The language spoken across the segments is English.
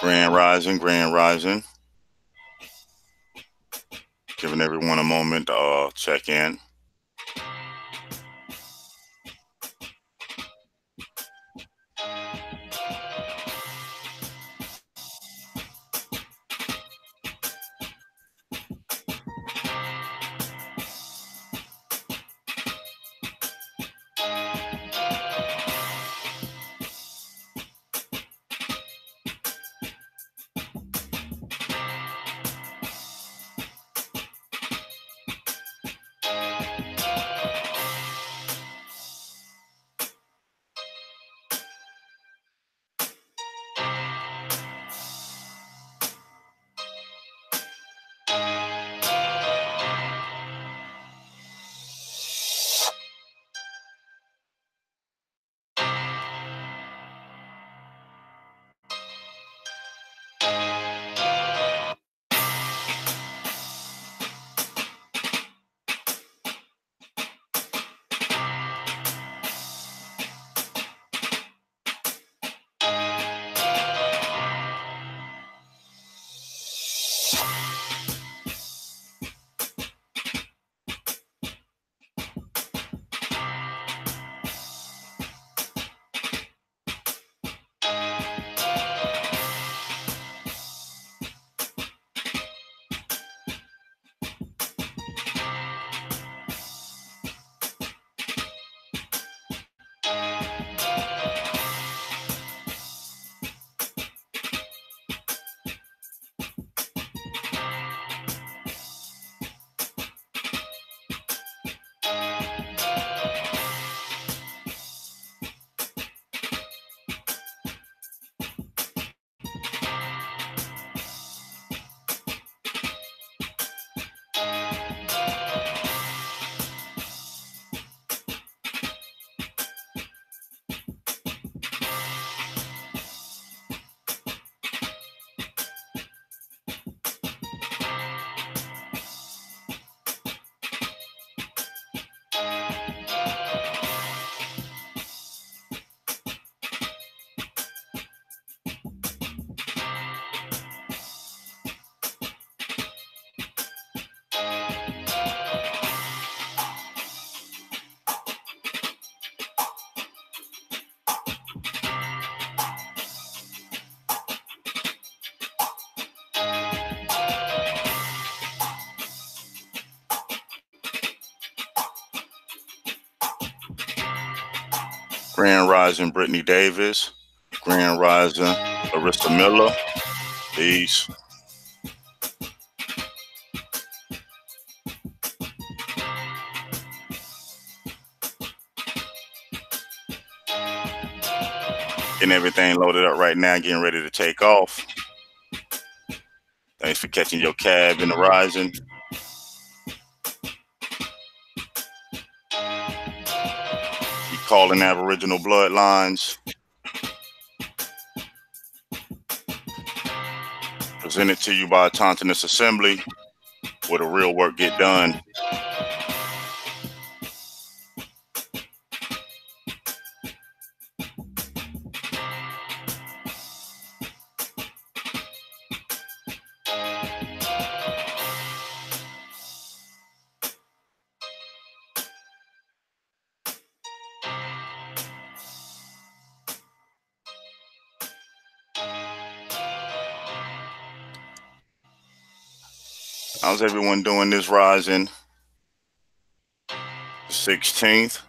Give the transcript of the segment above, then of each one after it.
Grand Rising, Grand Rising. Giving everyone a moment to check in. Grand Rising, Brittany Davis. Grand Rising, Larissa Miller. Peace. Getting everything loaded up right now, getting ready to take off. Thanks for catching your cab in the Rising. Keep calling Aboriginal bloodlines. Presented to you by Tontonist Assembly, where the real work get done. How's everyone doing this Rising? 16th,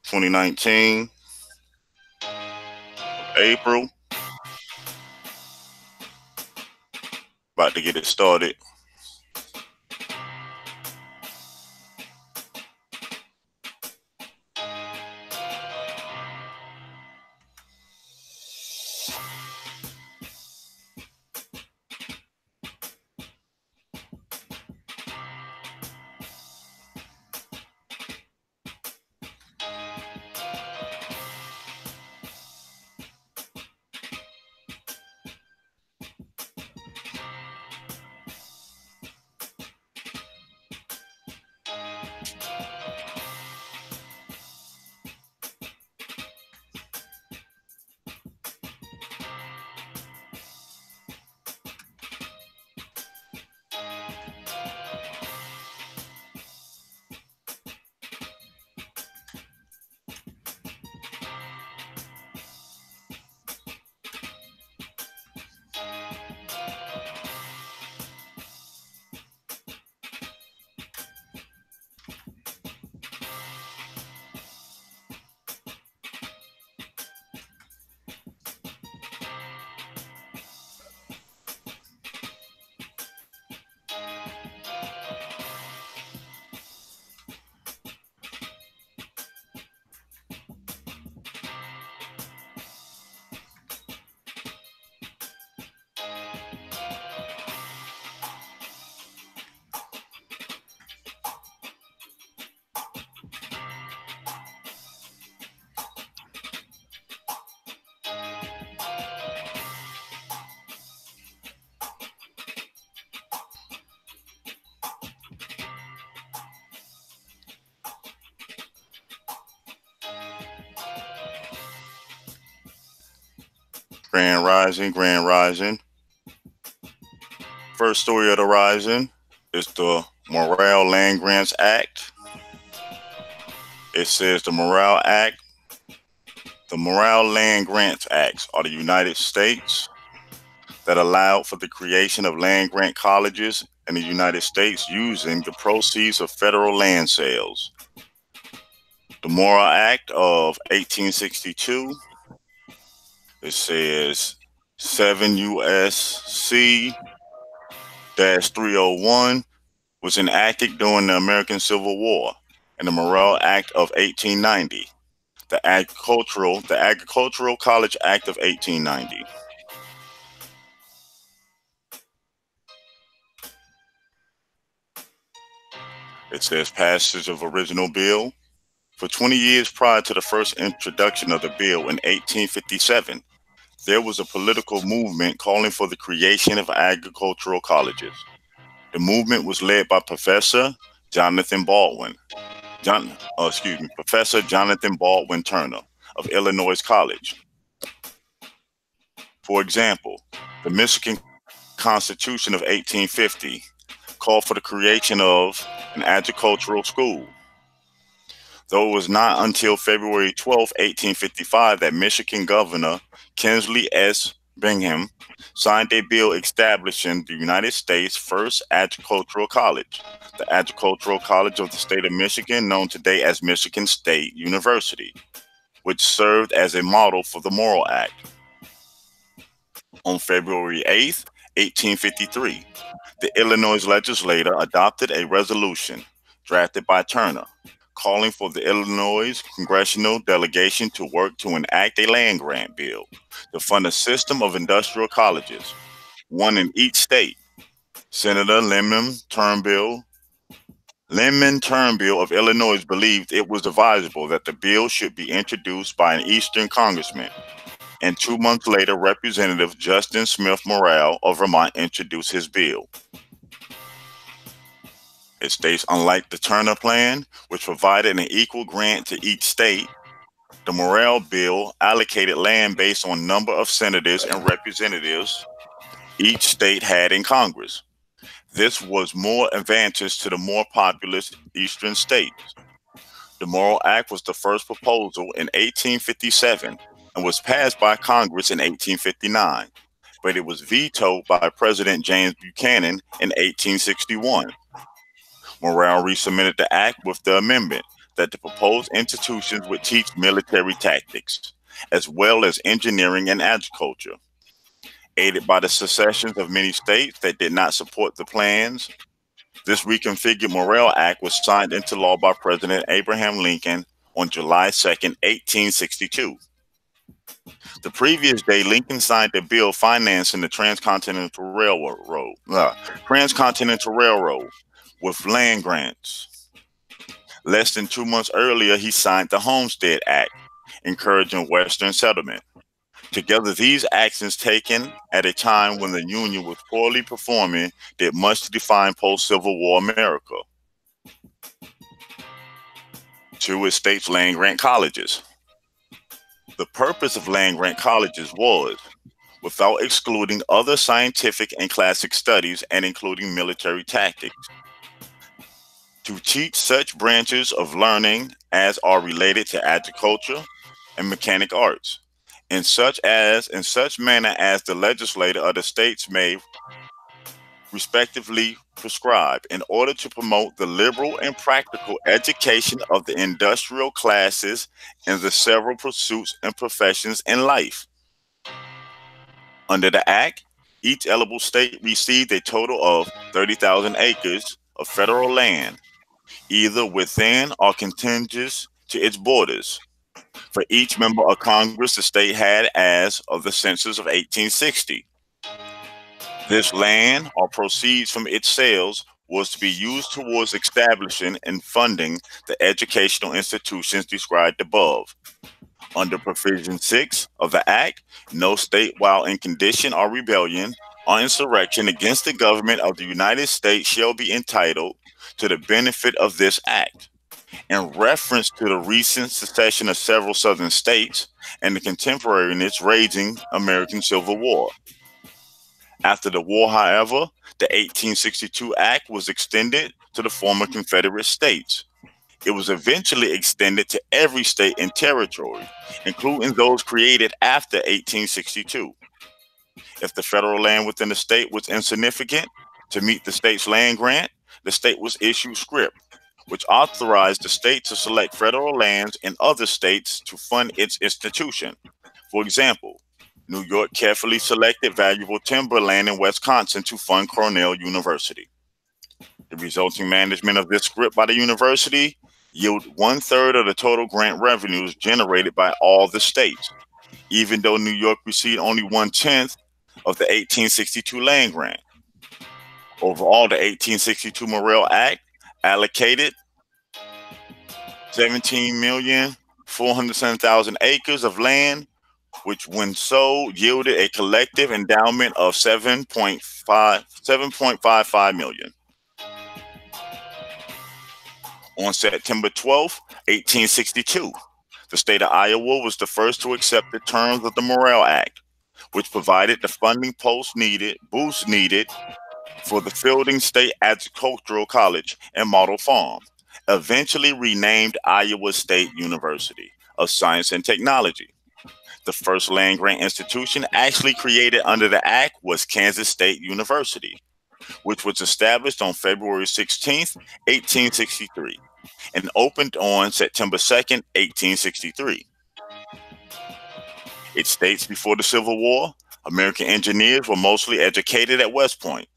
2019, April. About to get it started. Grand Rising, Grand Rising. First story of the Rising is the Morrill Land-Grant Act. It says the Morrill Land-Grant Acts are the United States that allowed for the creation of land-grant colleges in the United States using the proceeds of federal land sales. The Morrill Act of 1862, it says 7 U.S.C. 301 was enacted during the American Civil War, and the Morrill Act of 1890, the Agricultural College Act of 1890. It says passage of original bill. For 20 years prior to the first introduction of the bill in 1857, there was a political movement calling for the creation of agricultural colleges. The movement was led by Professor Jonathan Baldwin Turner of Illinois College. For example, the Michigan Constitution of 1850 called for the creation of an agricultural school. Though it was not until February 12, 1855 that Michigan Governor Kinsley S. Bingham signed a bill establishing the United States' first agricultural college, the Agricultural College of the State of Michigan, known today as Michigan State University, which served as a model for the Morrill Act. On February 8, 1853, the Illinois legislature adopted a resolution drafted by Turner, calling for the Illinois congressional delegation to work to enact a land-grant bill to fund a system of industrial colleges, one in each state. Senator Lyman Turnbull of Illinois believed it was advisable that the bill should be introduced by an Eastern congressman, and 2 months later, Representative Justin Smith Morrill of Vermont introduced his bill. It states, unlike the Turner Plan, which provided an equal grant to each state, the Morrill bill allocated land based on number of senators and representatives each state had in Congress. This was more advantageous to the more populous eastern states. The Morrill Act was the first proposal in 1857 and was passed by Congress in 1859, but it was vetoed by President James Buchanan in 1861. Morrill resubmitted the act with the amendment that the proposed institutions would teach military tactics, as well as engineering and agriculture. Aided by the secessions of many states that did not support the plans, this reconfigured Morrill Act was signed into law by President Abraham Lincoln on July 2, 1862. The previous day, Lincoln signed a bill financing the Transcontinental Railroad with land grants. Less than 2 months earlier, he signed the Homestead Act, encouraging Western settlement. Together, these actions taken at a time when the Union was poorly performing did much to define post-Civil War America. 2. It states land-grant colleges. The purpose of land-grant colleges was, without excluding other scientific and classic studies and including military tactics, to teach such branches of learning as are related to agriculture and mechanic arts, in such manner as the legislature of the states may respectively prescribe, in order to promote the liberal and practical education of the industrial classes in the several pursuits and professions in life. Under the Act, each eligible state received a total of 30,000 acres of federal land, either within or contiguous to its borders, for each member of Congress the state had as of the census of 1860. This land or proceeds from its sales was to be used towards establishing and funding the educational institutions described above. Under Provision 6 of the Act, no state, while in condition or rebellion or insurrection against the government of the United States, shall be entitled to the benefit of this act. in reference to the recent secession of several southern states and the contemporaneous raging American Civil War. After the war, however, the 1862 Act was extended to the former Confederate states. It was eventually extended to every state and territory, including those created after 1862. If the federal land within the state was insignificant to meet the state's land grant, the state was issued scrip, which authorized the state to select federal lands in other states to fund its institution. For example, New York carefully selected valuable timber land in Wisconsin to fund Cornell University. The resulting management of this scrip by the university yielded 1/3 of the total grant revenues generated by all the states, even though New York received only 1/10 of the 1862 land grant. Overall, the 1862 Morrill Act allocated 17,407,000 acres of land, which when sold yielded a collective endowment of 7.55 million. On September 12, 1862, the state of Iowa was the first to accept the terms of the Morrill Act, which provided the funding boost needed for the Fielding State Agricultural College and Model Farm, eventually renamed Iowa State University of Science and Technology. The first land grant institution actually created under the act was Kansas State University, which was established on February 16, 1863, and opened on September 2nd, 1863. It states before the Civil War, American engineers were mostly educated at West Point,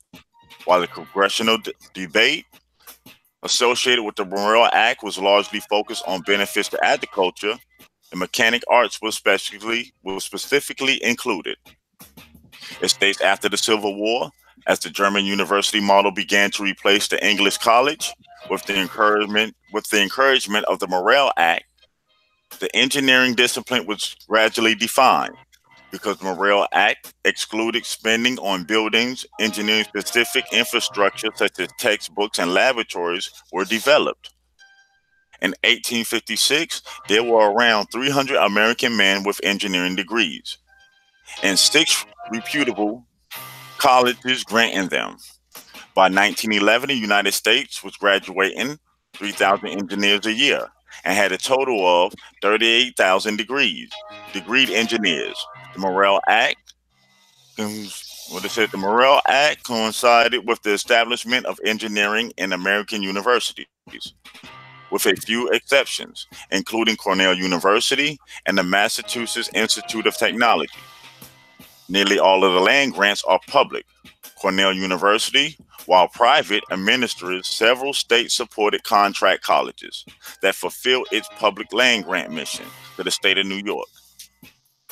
while the congressional debate associated with the Morrill Act was largely focused on benefits to agriculture. The mechanic arts was specifically included. It states after the Civil War, as the German university model began to replace the English college, with the encouragement of the Morrill Act, the engineering discipline was gradually defined because the Morrill Act excluded spending on buildings. Engineering-specific infrastructure such as textbooks and laboratories were developed. In 1856, there were around 300 American men with engineering degrees, and 6 reputable colleges granting them. By 1911, the United States was graduating 3,000 engineers a year and had a total of 38,000 degreed engineers. The Morrill Act, the Morrill Act coincided with the establishment of engineering in American universities, with a few exceptions, including Cornell University and the Massachusetts Institute of Technology. Nearly all of the land grants are public. Cornell University, while private, administers several state-supported contract colleges that fulfill its public land grant mission to the state of New York.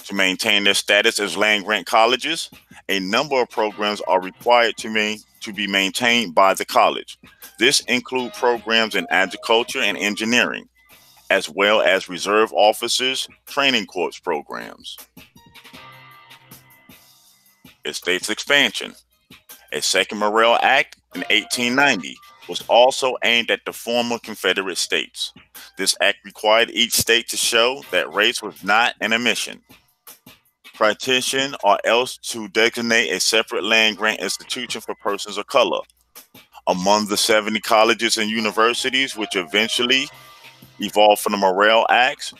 To maintain their status as land grant colleges, a number of programs are required to be maintained by the college. This includes programs in agriculture and engineering, as well as reserve officers training corps programs. It states expansion. A second Morrill Act in 1890 was also aimed at the former Confederate states. This act required each state to show that race was not an omission criterion, or else to designate a separate land grant institution for persons of color. Among the 70 colleges and universities which eventually evolved from the Morrill Acts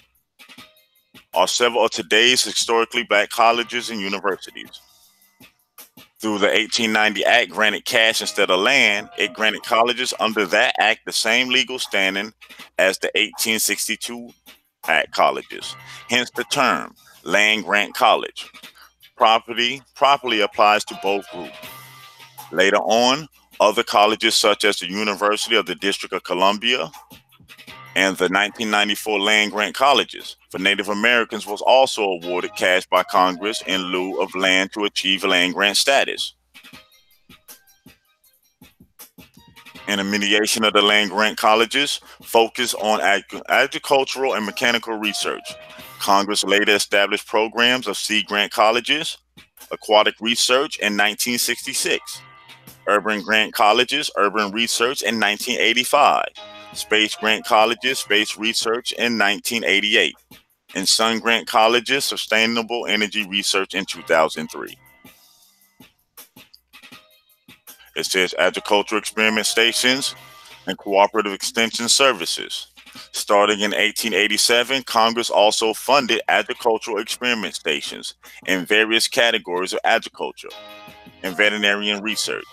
are several of today's historically black colleges and universities. Through the 1890 Act granted cash instead of land, it granted colleges under that act the same legal standing as the 1862 Act colleges. Hence the term land grant college properly applies to both groups. Later on, other colleges such as the University of the District of Columbia and the 1994 land grant colleges for Native Americans was also awarded cash by Congress in lieu of land to achieve land grant status. In the mediation of the land grant colleges, focus on agricultural and mechanical research. Congress later established programs of Sea Grant colleges, aquatic research in 1966, urban grant colleges, urban research in 1985, Space Grant Colleges, Space Research in 1988, and Sun Grant Colleges, Sustainable Energy Research in 2003. It says agricultural experiment stations and cooperative extension services. Starting in 1887, Congress also funded agricultural experiment stations in various categories of agriculture and veterinarian research.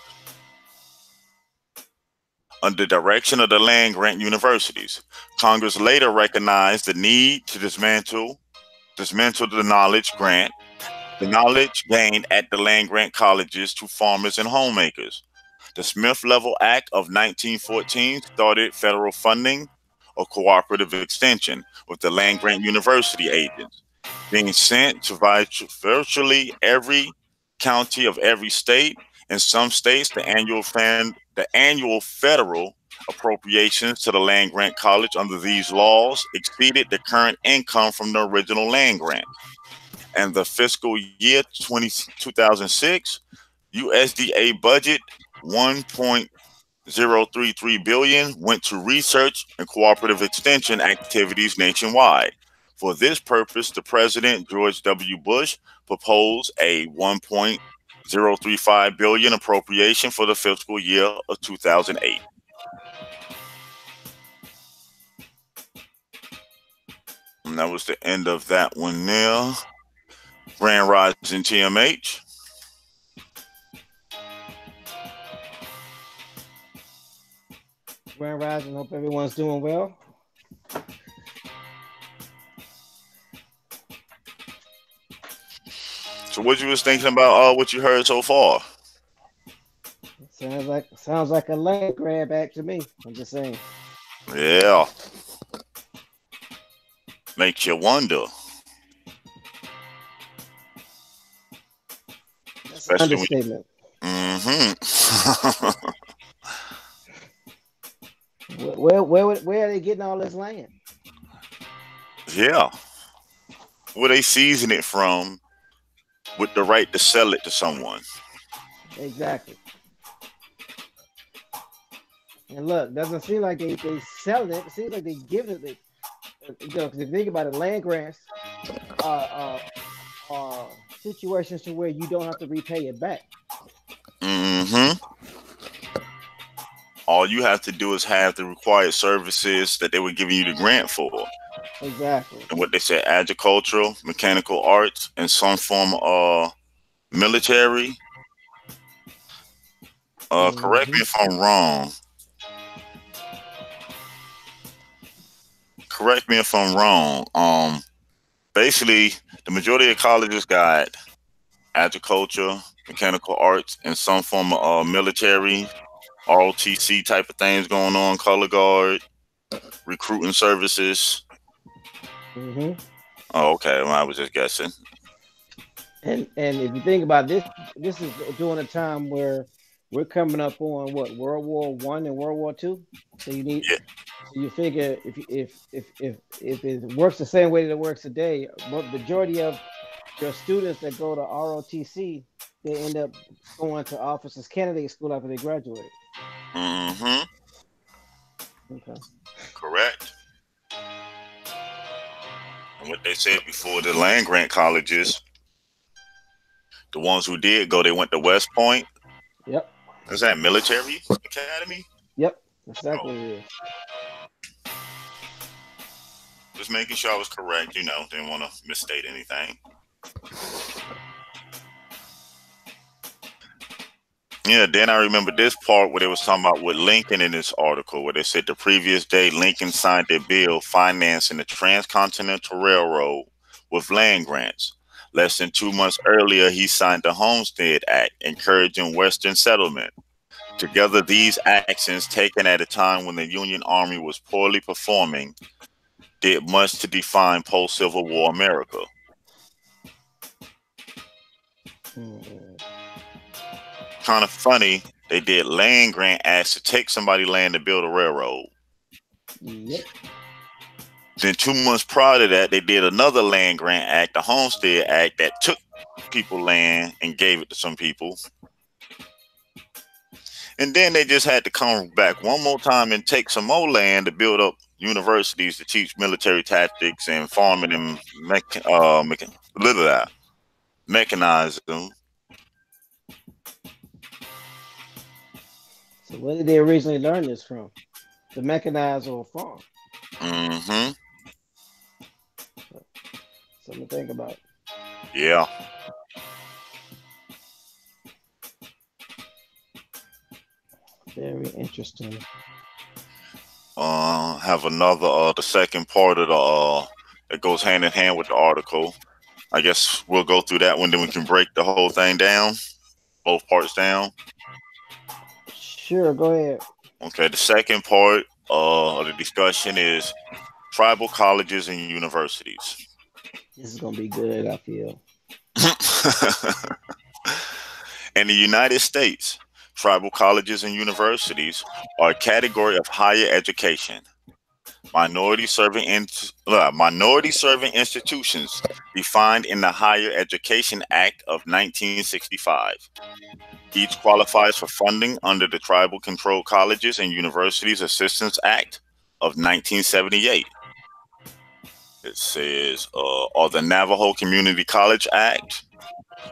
Under direction of the land-grant universities, Congress later recognized the need to dismantle the knowledge gained at the land-grant colleges to farmers and homemakers. The Smith-Level Act of 1914 started federal funding of cooperative extension with the land-grant university agents being sent to virtually every county of every state. In some states, the annual federal appropriations to the land grant college under these laws exceeded the current income from the original land grant. And the fiscal year 2006 USDA budget 1.033 billion went to research and cooperative extension activities nationwide. For this purpose, the President George W. Bush proposed a 1.035 billion appropriation for the fiscal year of 2008. And that was the end of that one there. Grand Rising TMH. Grand Rising, hope everyone's doing well. So what you was thinking about what you heard so far? Sounds like a land grab act to me. I'm just saying. Yeah. Makes you wonder. That's an understatement. Where are they getting all this land? Yeah. Where they season it from with the right to sell it to someone. Exactly. And look, doesn't seem like they selling it. It seems like they giving it. Because if you think about it, land grants are situations to where you don't have to repay it back. All you have to do is have the required services that they were giving you the grant for. Exactly. And what they said, agricultural, mechanical arts, and some form of military. Correct me if I'm wrong. Basically, the majority of colleges got agriculture, mechanical arts, and some form of military, ROTC type of things going on, color guard, recruiting services. Oh, okay. Well, I was just guessing. And if you think about this is during a time where we're coming up on what, World War I and World War II. So you need. Yeah. So you figure if it works the same way that it works today, majority of your students that go to ROTC, they end up going to officers candidate school after they graduate. Okay. Correct. And what they said before, the land grant colleges, the ones who did go, they went to West Point. Yep. Is that military academy? Yep. Exactly. It is. Just making sure I was correct, didn't want to misstate anything. Yeah, then I remember this part where they was talking about with Lincoln in this article, where they said the previous day Lincoln signed a bill financing the Transcontinental Railroad with land grants. Less than 2 months earlier, he signed the Homestead Act, encouraging Western settlement. Together, these actions, taken at a time when the Union Army was poorly performing, did much to define post-Civil War America. Kind of funny, they did land grant acts to take somebody's land to build a railroad. Yep. Then 2 months prior to that, they did another land grant act, the Homestead Act, that took people land and gave it to some people. And then they just had to come back one more time and take some more land to build up universities to teach military tactics and farming and mechanize them. So where did they originally learn this from? The mechanized or farm? Hmm. So, something to think about. Yeah. Very interesting. Have another the second part of the that goes hand in hand with the article. I guess we'll go through that one, then we can break the whole thing down, both parts down. Sure, go ahead. Okay, the second part of the discussion is tribal colleges and universities. This is gonna be good, I feel. In the United States, tribal colleges and universities are a category of higher education. Minority serving institutions defined in the Higher Education Act of 1965. Each qualifies for funding under the Tribal Controlled Colleges and Universities Assistance Act of 1978. It says, or the Navajo Community College Act,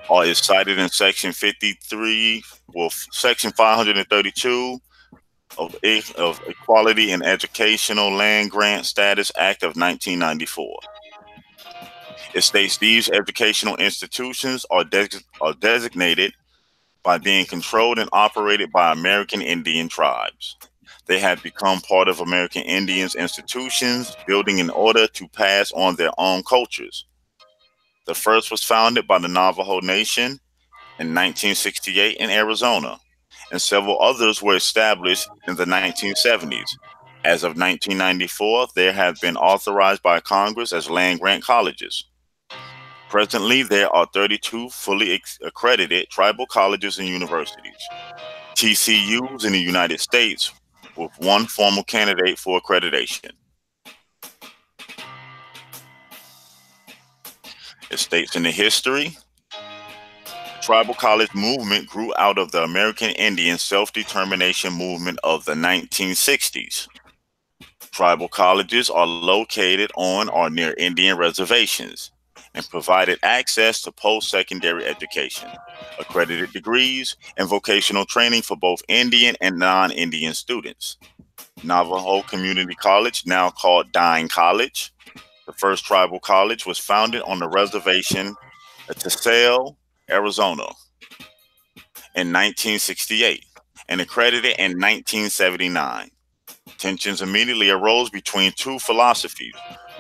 or is cited in Section 53, well, Section 532 of Equality in Educational Land-Grant Status Act of 1994. It states these educational institutions are designated by being controlled and operated by American Indian tribes. They have become part of American Indians' institutions, building in order to pass on their own cultures. The first was founded by the Navajo Nation in 1968 in Arizona, and several others were established in the 1970s. As of 1994, they have been authorized by Congress as land grant colleges. Presently, there are 32 fully accredited tribal colleges and universities, TCUs in the United States, with one formal candidate for accreditation. It states in the history, tribal college movement grew out of the American Indian self-determination movement of the 1960s. Tribal colleges are located on or near Indian reservations and provided access to post-secondary education, accredited degrees, and vocational training for both Indian and non-Indian students. Navajo Community College, now called Dine College, the first tribal college, was founded on the reservation at Tesel, Arizona in 1968 and accredited in 1979. Tensions immediately arose between two philosophies.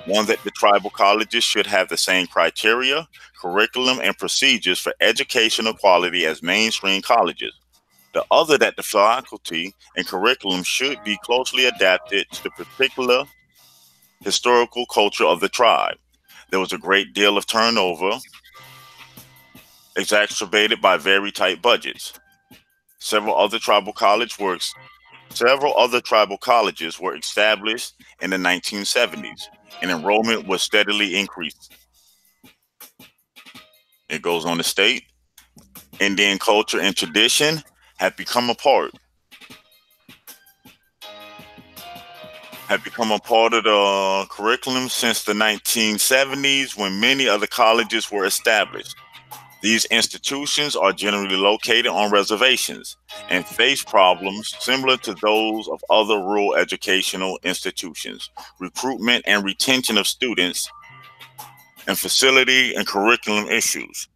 One, that the tribal colleges should have the same criteria, curriculum, and procedures for educational quality as mainstream colleges. The other, that the faculty and curriculum should be closely adapted to the particular historical culture of the tribe. There was a great deal of turnover, exacerbated by very tight budgets. Several other tribal colleges were established in the 1970s, and enrollment was steadily increased. It goes on to state, Indian culture and tradition have become a part of the curriculum since the 1970s, when many other colleges were established. These institutions are generally located on reservations and face problems similar to those of other rural educational institutions: recruitment and retention of students, and facility and curriculum issues.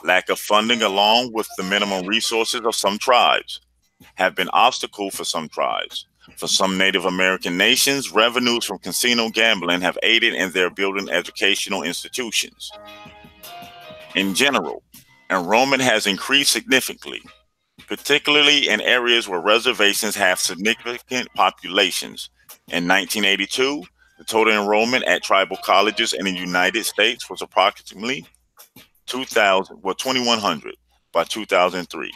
Lack of funding, along with the minimum resources of some tribes, have been obstacle for some tribes. For some Native American nations, revenues from casino gambling have aided in their building educational institutions. In general, enrollment has increased significantly, particularly in areas where reservations have significant populations. In 1982, the total enrollment at tribal colleges in the United States was approximately 2,100 by 2003.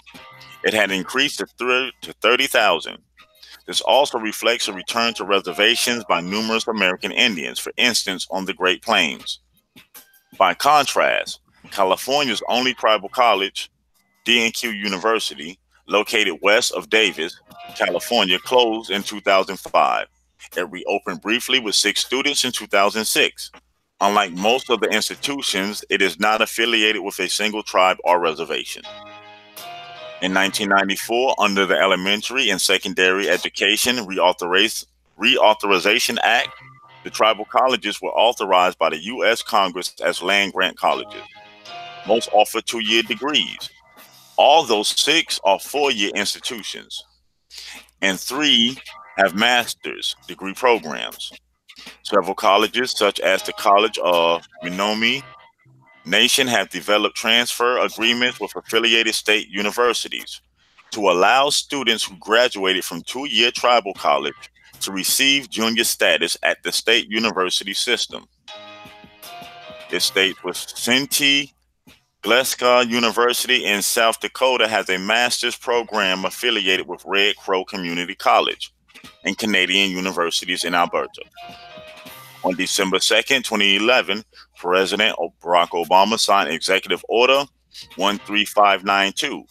It had increased to 30,000. This also reflects a return to reservations by numerous American Indians, for instance, on the Great Plains. By contrast, California's only tribal college, D&Q University, located west of Davis, California, closed in 2005. It reopened briefly with 6 students in 2006. Unlike most of the institutions, it is not affiliated with a single tribe or reservation. In 1994, under the Elementary and Secondary Education Reauthorization Act, the tribal colleges were authorized by the U.S. Congress as land-grant colleges. Most offer 2-year degrees. All those 6 are 4-year institutions, and 3 have master's degree programs. Several colleges, such as the College of Menominee Nation, have developed transfer agreements with affiliated state universities to allow students who graduated from 2-year tribal college to receive junior status at the state university system. It states with Senti Gleska University in South Dakota has a master's program affiliated with Red Crow Community College and Canadian universities in Alberta. On December 2nd, 2011, President Barack Obama signed Executive Order 13592,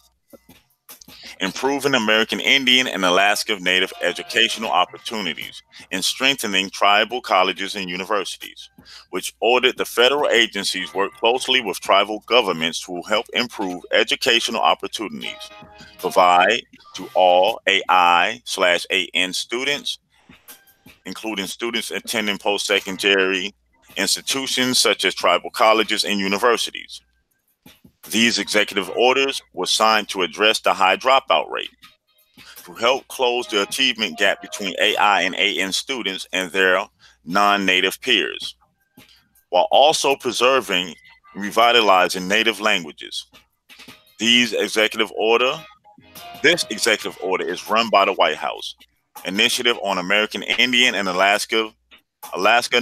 improving American Indian and Alaska Native educational opportunities and strengthening tribal colleges and universities, which ordered the federal agencies work closely with tribal governments to help improve educational opportunities, provide to all AI/AN students, including students attending post-secondary institutions such as tribal colleges and universities. These executive orders were signed to address the high dropout rate, to help close the achievement gap between AI and AN students and their non-native peers, while also preserving and revitalizing native languages. This executive order is run by the White House Initiative on American Indian and Alaska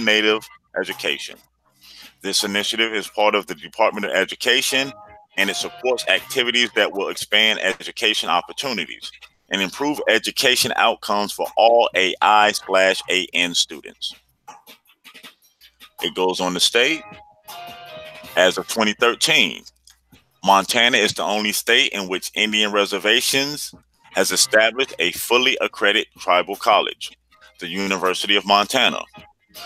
Native Education. This initiative is part of the Department of Education, and it supports activities that will expand education opportunities and improve education outcomes for all AI/AN students. It goes on to state, as of 2013, Montana is the only state in which Indian reservations has established a fully accredited tribal college. The University of Montana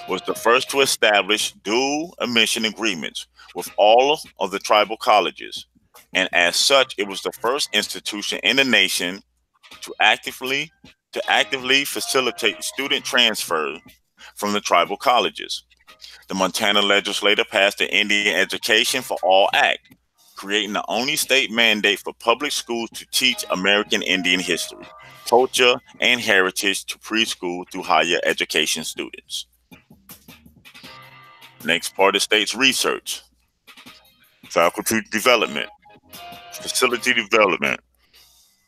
was the first to establish dual admission agreements with all of the tribal colleges, and as such, it was the first institution in the nation to actively facilitate student transfer from the tribal colleges. The Montana legislature passed the Indian Education for All Act, creating the only state mandate for public schools to teach American Indian history, culture, and heritage to preschool through higher education students. Next part of state's research, faculty development, facility development.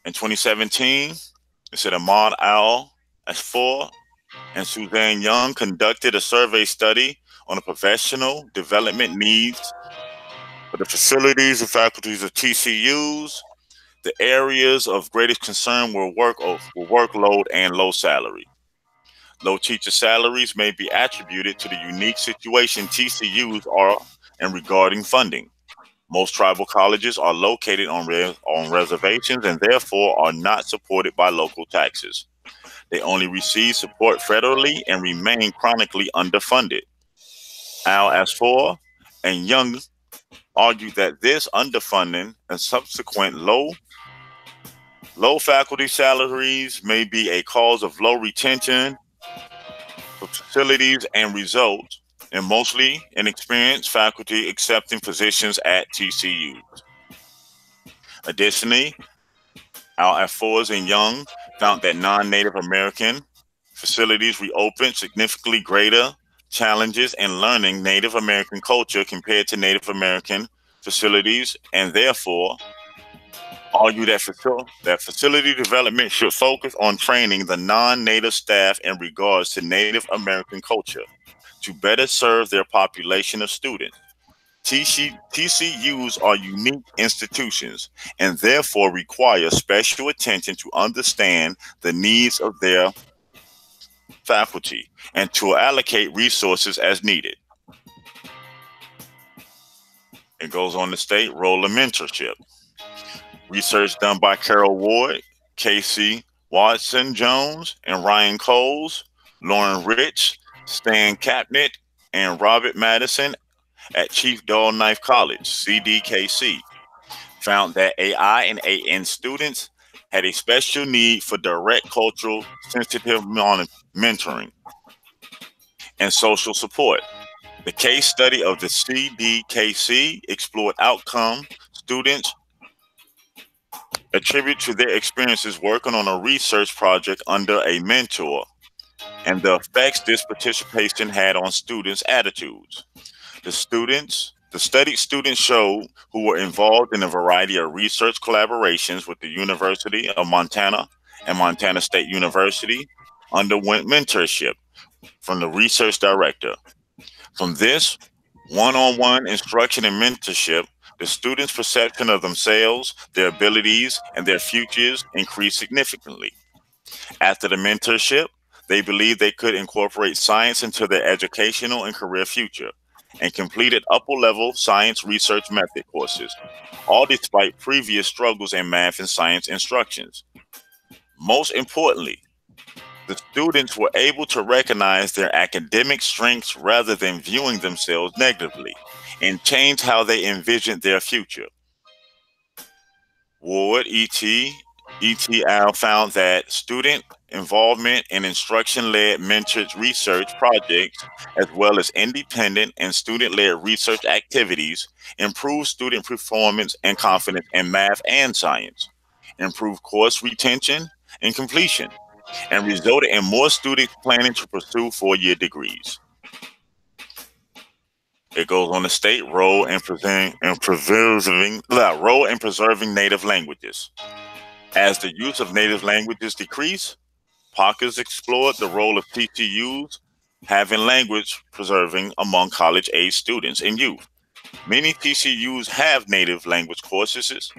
In 2017, it said Ahmad Al Asfour and Suzanne Young conducted a survey study on the professional development needs for the facilities and faculties of TCUs. The areas of greatest concern were workload and low salary. Low teacher salaries may be attributed to the unique situation TCUs are in regarding funding. Most tribal colleges are located on reservations and therefore are not supported by local taxes. They only receive support federally and remain chronically underfunded. Al Asfour and Young argued that this underfunding and subsequent low faculty salaries may be a cause of low retention for facilities and result in mostly inexperienced faculty accepting positions at TCUs. Additionally, Al Asfour and Young found that non-Native American facilities reopened significantly greater challenges in learning Native American culture compared to Native American facilities, and therefore argue that facility development should focus on training the non-Native staff in regards to Native American culture to better serve their population of students. TCUs are unique institutions and therefore require special attention to understand the needs of their faculty and to allocate resources as needed. It goes on to state role of mentorship. Research done by Carol Ward, Casey Watson Jones and Ryan Coles, Lauren Rich, Stan Kapnick, and Robert Madison at Chief Dull Knife College, CDKC, found that AI and AN students had a special need for direct cultural sensitive mentoring and social support. The case study of the CDKC explored outcome students attribute to their experiences working on a research project under a mentor and the effects this participation had on students' attitudes. The studied students showed who were involved in a variety of research collaborations with the University of Montana and Montana State University underwent mentorship from the research director. From this one-on-one instruction and mentorship, the students' perception of themselves, their abilities, and their futures increased significantly. After the mentorship, they believed they could incorporate science into their educational and career future and completed upper level science research method courses, all despite previous struggles in math and science instructions. Most importantly, the students were able to recognize their academic strengths rather than viewing themselves negatively and change how they envisioned their future. Ward et al. Found that student involvement in instruction led mentored research projects, as well as independent and student led research activities, improved student performance and confidence in math and science, improved course retention and completion, and resulted in more students planning to pursue 4-year degrees. It goes on to state role in preserving native languages. As the use of native languages decreased, Parkers explored the role of TCUs having language preserving among college age students and youth. Many TCUs have native language courses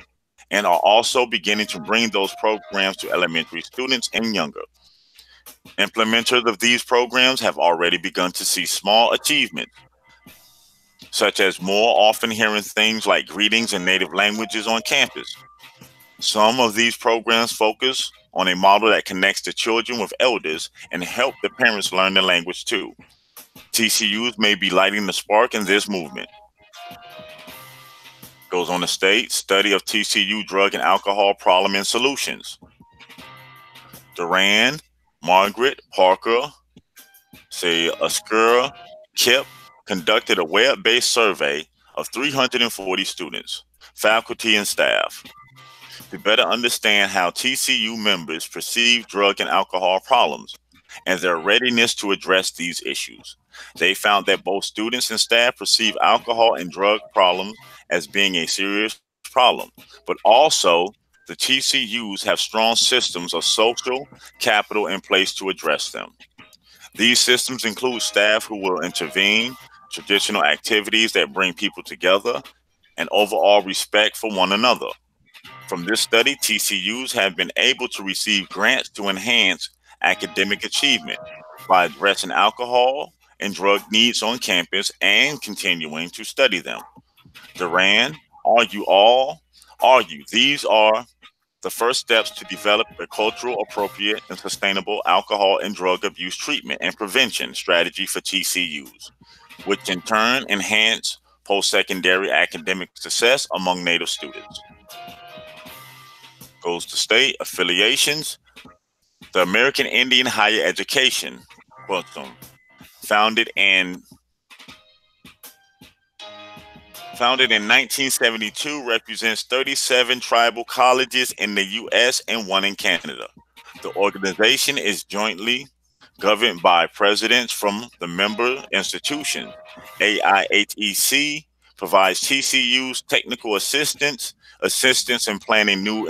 and are also beginning to bring those programs to elementary students and younger. Implementers of these programs have already begun to see small achievements, such as more often hearing things like greetings in native languages on campus. Some of these programs focus on a model that connects the children with elders and help the parents learn the language too. TCUs may be lighting the spark in this movement. Goes on to state, study of TCU drug and alcohol problem and solutions. Duran, Margaret, Parker, Askura, Kip conducted a web-based survey of 340 students, faculty, and staff to better understand how TCU members perceive drug and alcohol problems and their readiness to address these issues. They found that both students and staff perceive alcohol and drug problems as being a serious problem, but also the TCUs have strong systems of social capital in place to address them. These systems include staff who will intervene, traditional activities that bring people together, and overall respect for one another. From this study, TCUs have been able to receive grants to enhance academic achievement by addressing alcohol and drug needs on campus and continuing to study them. Duran argue all argue these are the first steps to develop a cultural appropriate and sustainable alcohol and drug abuse treatment and prevention strategy for TCUs, which in turn enhance post-secondary academic success among Native students. Goes to state affiliations. The American Indian Higher Education Consortium, founded in founded in 1972, represents 37 tribal colleges in the U.S. and one in Canada. The organization is jointly governed by presidents from the member institutions. AIHEC provides TCU's technical assistance in planning new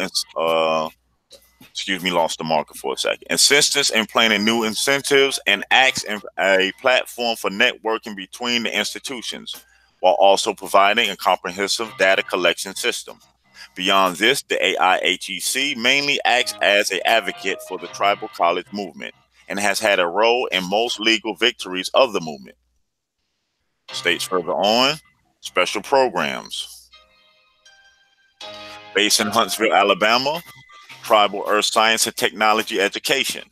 lost the marker for a second. Assistance in planning new incentives and acts in a platform for networking between the institutions, while also providing a comprehensive data collection system. Beyond this, the AIHEC mainly acts as an advocate for the tribal college movement and has had a role in most legal victories of the movement. States further on, special programs. Based in Huntsville, Alabama, Tribal Earth Science and Technology Education.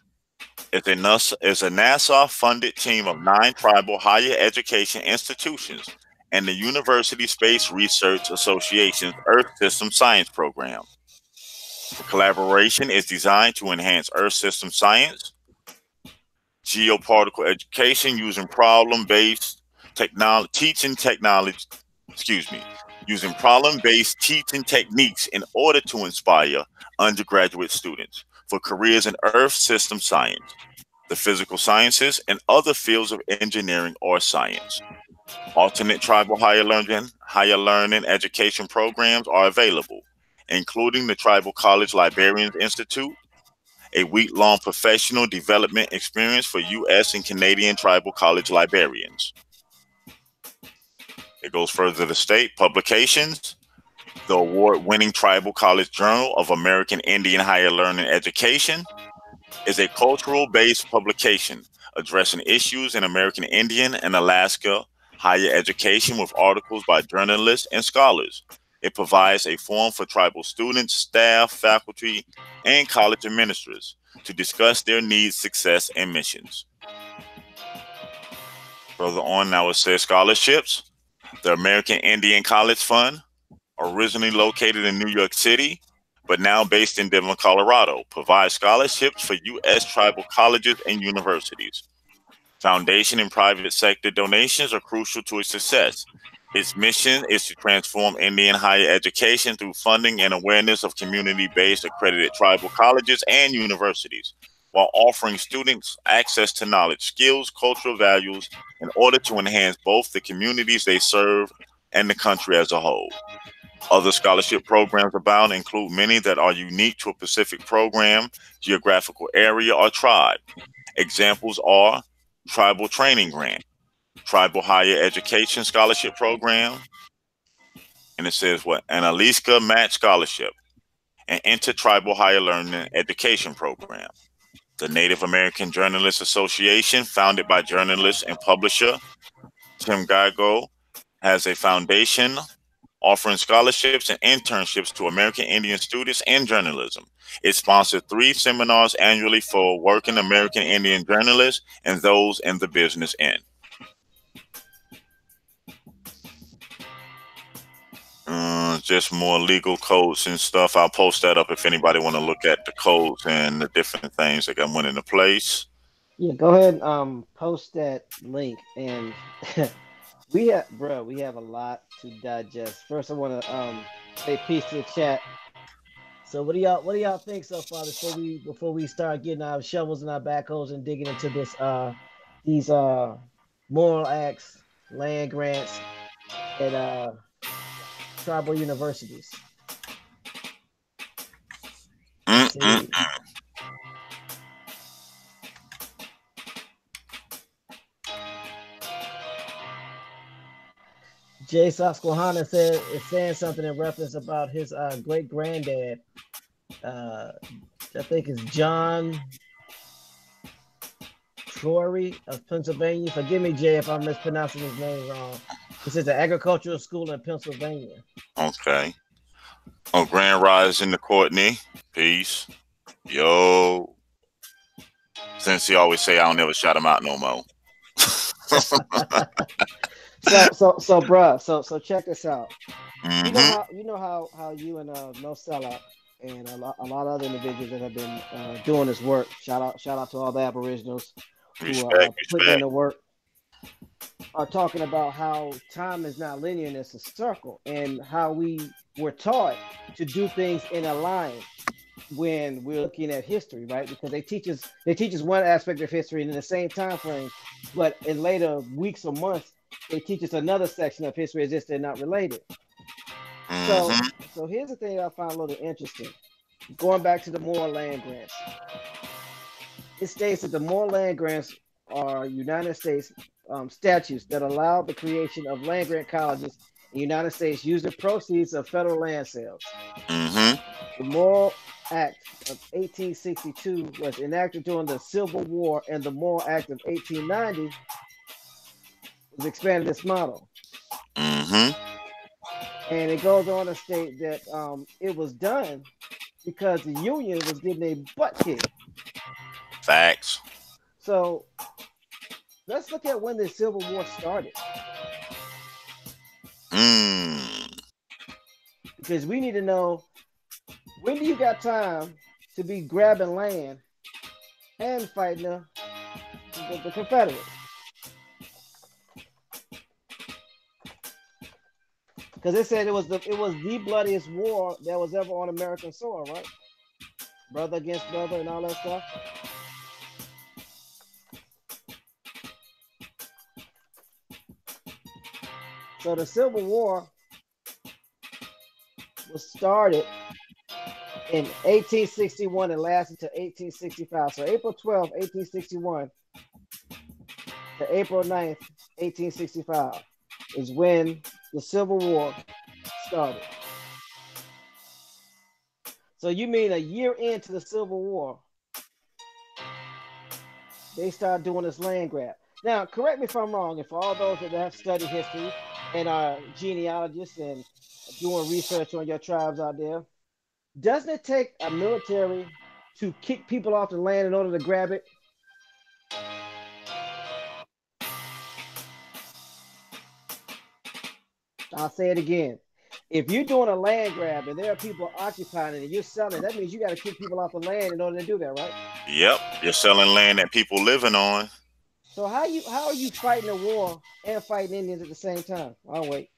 It's a NASA-funded team of 9 tribal higher education institutions and the University Space Research Association's Earth System Science program. The collaboration is designed to enhance Earth system science, geoparticle education using problem-based technology, using problem-based teaching techniques in order to inspire undergraduate students for careers in Earth system science, the physical sciences, and other fields of engineering or science. Alternate tribal higher learning education programs are available, including the Tribal College Librarians Institute, a week-long professional development experience for U.S. and Canadian tribal college librarians. It goes further to state publications. The award-winning Tribal College Journal of American Indian Higher Learning Education is a cultural-based publication addressing issues in American Indian and Alaska higher education with articles by journalists and scholars. It provides a forum for tribal students, staff, faculty, and college administrators to discuss their needs, success, and missions. Further on, now it says scholarships. The American Indian College Fund, originally located in New York City, but now based in Denver, Colorado, provides scholarships for U.S. tribal colleges and universities. Foundation and private sector donations are crucial to its success. Its mission is to transform Indian higher education through funding and awareness of community-based accredited tribal colleges and universities, while offering students access to knowledge, skills, cultural values in order to enhance both the communities they serve and the country as a whole. Other scholarship programs abound, include many that are unique to a specific program, geographical area, or tribe. Examples are Tribal Training Grant, Tribal Higher Education Scholarship Program, and it says what? An Aliska Match Scholarship, an Intertribal Higher Learning Education Program. The Native American Journalists Association, founded by journalist and publisher Tim Gago, has a foundation offering scholarships and internships to American Indian students in journalism. It sponsors 3 seminars annually for working American Indian journalists and those in the business end. Just more legal codes and stuff. I'll post that up if anybody want to look at the codes and the different things that got went into place. Yeah, go ahead and post that link. And we have a lot to digest. First, I want to say peace to the chat. So, what do y'all think so far before we start getting our shovels and our backhoes and digging into these moral acts, land grants, and tribal universities? Jay Susquehanna is saying something in reference about his great granddad. I think it's John Trory of Pennsylvania. Forgive me, Jay, if I'm mispronouncing his name wrong. This is an agricultural school in Pennsylvania. Okay. Oh, Grand Rising to Courtney. Peace. Yo. Since he always say I don't never shout him out no more. So check this out. Mm-hmm. You know how you and No Sellout and a lot of other individuals that have been doing this work. Shout out to all the Aboriginals who are putting in the work. Are talking about how time is not linear and it's a circle, and how we were taught to do things in a line when we're looking at history, right? Because they teach us one aspect of history in the same time frame, but in later weeks or months they teach us another section of history as if they're not related. So here's the thing I found a little interesting. Going back to the Morrill Land-Grants, it states that the Morrill Land-Grants are United States statutes that allow the creation of land-grant colleges in the United States using proceeds of federal land sales. The Morrill Act of 1862 was enacted during the Civil War, and the Morrill Act of 1890 was expanded this model. And it goes on to state that it was done because the Union was getting a butt kick. Facts. So let's look at when the Civil War started. Because we need to know, when do you got time to be grabbing land and fighting the Confederates? Because it said it was the bloodiest war that was ever on American soil, right? Brother against brother and all that stuff. So the Civil War was started in 1861 and lasted to 1865. So April 12th, 1861 to April 9th, 1865 is when the Civil War started. So you mean a year into the Civil War, they started doing this land grab. Now, correct me if I'm wrong, and for all those that have studied history and are genealogists and doing research on your tribes out there, doesn't it take a military to kick people off the land in order to grab it? I'll say it again. If you're doing a land grab and there are people occupying it and you're selling, that means you got to kick people off the land in order to do that, right? Yep, you're selling land that people living on. So how are you fighting a war and fighting Indians at the same time? I'll wait.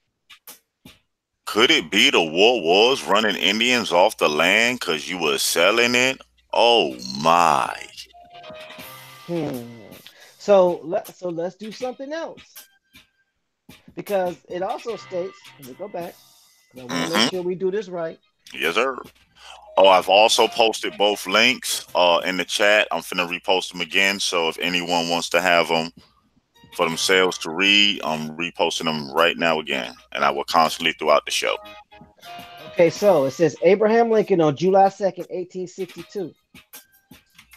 Could it be the war was running Indians off the land because you were selling it? Oh my. So let's do something else. Because it also states, let me go back, I want to make sure we do this right. Yes, sir. Oh, I've also posted both links in the chat. I'm finna repost them again. So if anyone wants to have them for themselves to read, I'm reposting them right now again. And I will constantly throughout the show. Okay, so it says Abraham Lincoln on July 2nd, 1862.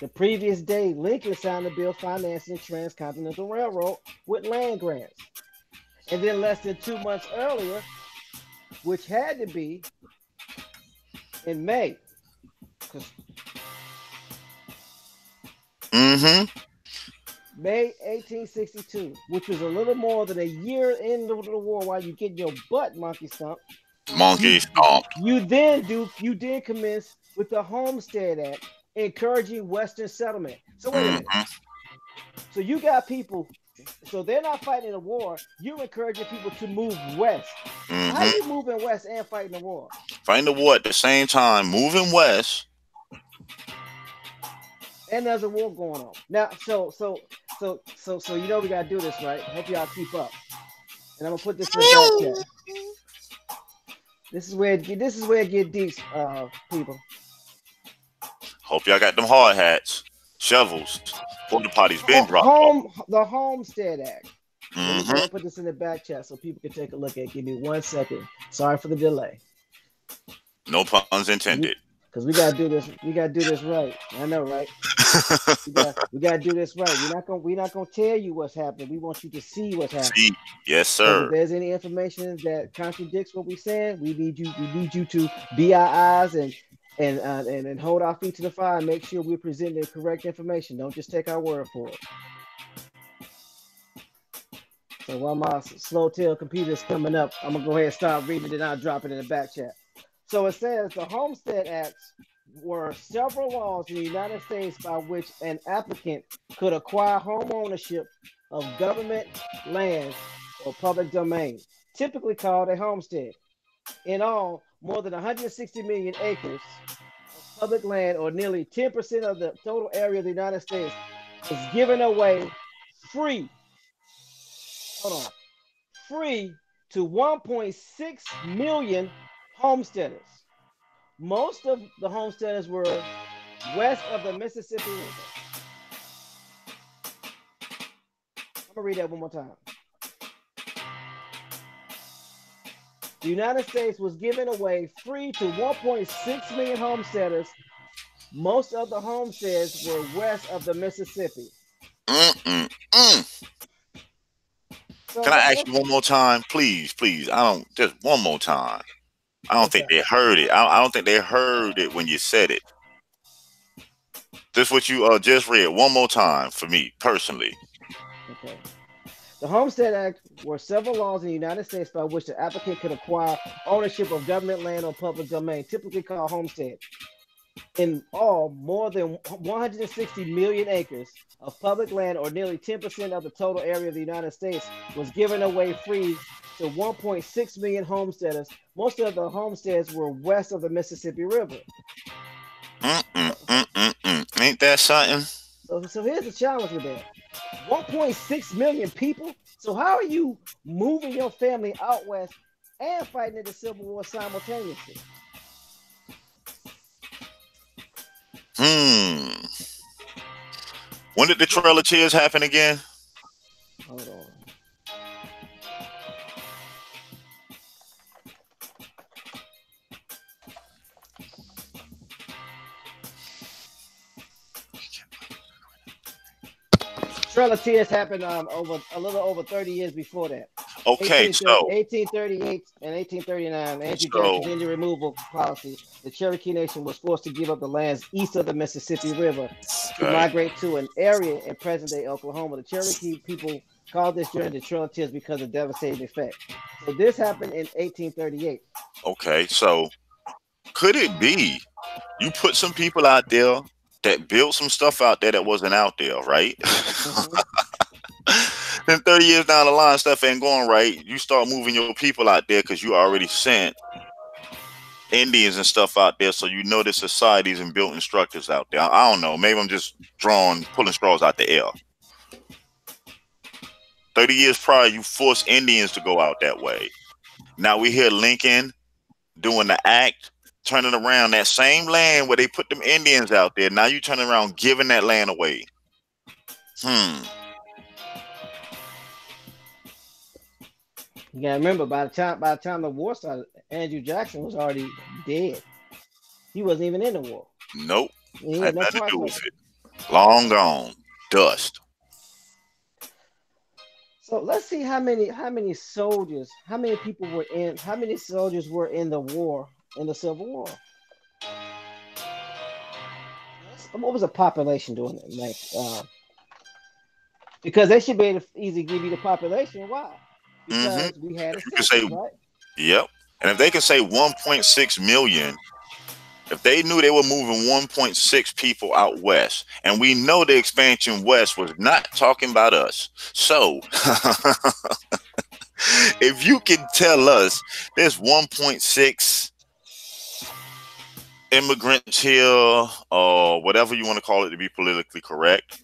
The previous day, Lincoln signed a bill financing the Transcontinental Railroad with land grants. And then less than 2 months earlier, which had to be in May. May 1862, which was a little more than a year into the war while you get your butt monkey stomped. Monkey stomp. You then commence with the Homestead Act, encouraging Western settlement. So wait a minute. So you got people, so they're not fighting a war. You're encouraging people to move west. How are you moving west and fighting the war? Fighting the war at the same time, moving west. And there's a war going on. Now, so you know we gotta do this, right? Hope y'all keep up. And I'm gonna put this in the back chat. This is where it get deep, people. Hope y'all got them hard hats, shovels, porta potties been dropped off. The Homestead Act. I'm gonna put this in the back chat so people can take a look at it. Give me 1 second. Sorry for the delay. No puns intended. Because we gotta do this. We gotta do this right. I know, right? we gotta do this right. We're not gonna tell you what's happening. We want you to see what's happening. Yes, sir. If there's any information that contradicts what we're saying, we need you to be our eyes and hold our feet to the fire and make sure we're presenting the correct information. Don't just take our word for it. So while my slow tail computer is coming up, I'm gonna go ahead and start reading it and I'll drop it in the back chat. So it says the Homestead Acts were several laws in the United States by which an applicant could acquire home ownership of government land or public domain, typically called a homestead. In all, more than 160 million acres of public land, or nearly 10% of the total area of the United States, is given away free. Hold on. Free to 1.6 million homesteaders. Most of the homesteaders were west of the Mississippi River. I'm gonna read that one more time. The United States was giving away free to 1.6 million homesteaders. Most of the homesteads were west of the Mississippi. So can I ask you one more time? Please. Just one more time. I don't think Okay. they heard it. I don't think they heard it when you said it. This what you just read one more time for me personally. Okay. The Homestead Act were several laws in the United States by which the applicant could acquire ownership of government land or public domain, typically called homestead. In all, more than 160 million acres of public land, or nearly 10% of the total area of the United States, was given away free to 1.6 million homesteaders. Most of the homesteads were west of the Mississippi River. So, so, Ain't that something? so here's the challenge with that: 1.6 million people. So how are you moving your family out west and fighting in the Civil War simultaneously? Hmm. When did the Trail of Tears happen again? Hold on. Trail of Tears happened over a little over 30 years before that. Okay, 1838 and 1839, anti-Jack so Indian removal policy. The Cherokee Nation was forced to give up the lands east of the Mississippi River to okay, migrate to an area in present-day Oklahoma. The Cherokee people called this journey the Trail of Tears because of devastating effect. So this happened in 1838. okay, so could it be you put some people out there that built some stuff out there that wasn't out there, right? Mm-hmm. Then 30 years down the line, stuff ain't going right. You start moving your people out there because you already sent Indians and stuff out there, so you know there's societies and built structures out there. I don't know. Maybe I'm just pulling straws out the air. 30 years prior, you forced Indians to go out that way. Now we hear Lincoln doing the act, turning around that same land where they put them Indians out there. Now you turning around giving that land away. Hmm. You gotta remember, by the time the war started, Andrew Jackson was already dead. He wasn't even in the war. Nope. He Had had no nothing to part do of with it. it. Long gone. Dust. So let's see how many soldiers, how many soldiers were in the war, in the Civil War. What was the population doing it, like? Because they should be able to easily give you the population. Why? Mm-hmm. Because we had a If you can say, census, right? yep. And if they can say 1.6 million, if they knew they were moving 1.6 people out west, and we know the expansion west was not talking about us. So, if you can tell us there's 1.6 immigrants here, or whatever you want to call it to be politically correct,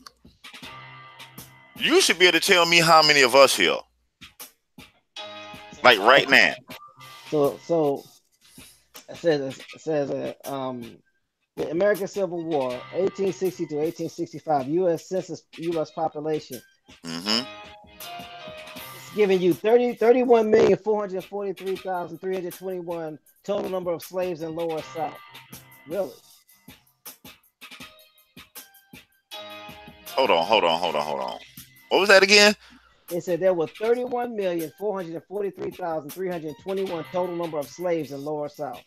you should be able to tell me how many of us here, like right now. So it says the American Civil War, 1860 to 1865, U.S. Census, U.S. population. Hmm. It's giving you 31,443,321 total number of slaves in Lower South. Really? Hold on. What was that again? It said there were 31,443,321 total number of slaves in Lower South.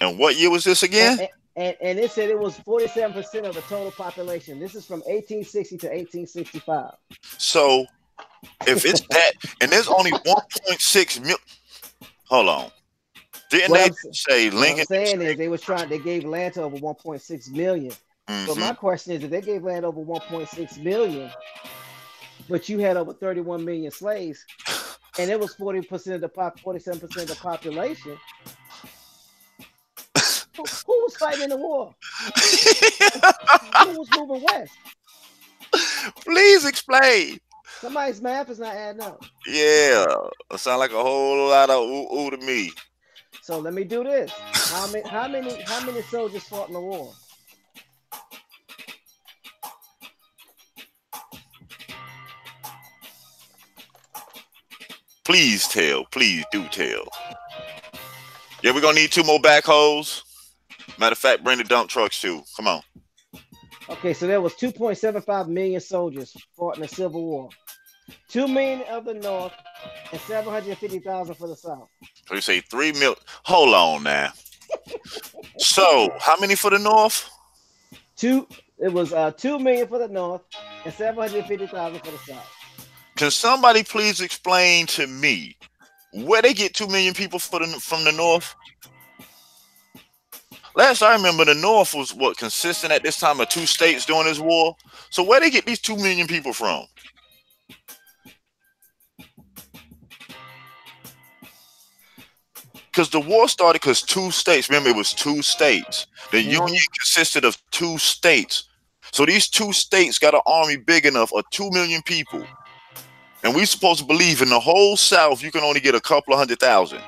And what year was this And, again? and it said it was 47% of the total population. This is from 1860 to 1865. So if it's that, and there's only 1.6 million. Hold on. Didn't What they I'm say what I'm Lincoln? saying is they gave land to over 1.6 million. But Hmm. my question is, if they gave land over 1.6 million, but you had over 31 million slaves, and it was 40% of the 47% of the population, who was fighting in the war? Who was moving west? Please explain. Somebody's math is not adding up. Yeah, it sound like a whole lot of ooh ooh to me. So let me do this. How many soldiers fought in the war? Please tell. Please do tell. Yeah, we're gonna need two more backhoes. Matter of fact, bring the dump trucks too. Come on. Okay, so there was 2.75 million soldiers fought in the Civil War. 2 million of the North and 750,000 for the South. So you say 3 million. Hold on now. So how many for the North? It was 2 million for the North and 750,000 for the South. Can somebody please explain to me where they get 2 million people from the North? Last I remember, the North was what consistent at this time of 2 states during this war. So where they get these 2 million people from? Because the war started because 2 states. Remember, it was 2 states. The Union consisted of 2 states. So these 2 states got an army big enough of 2 million people. And we supposed to believe in the whole South, you can only get a couple of 100,000.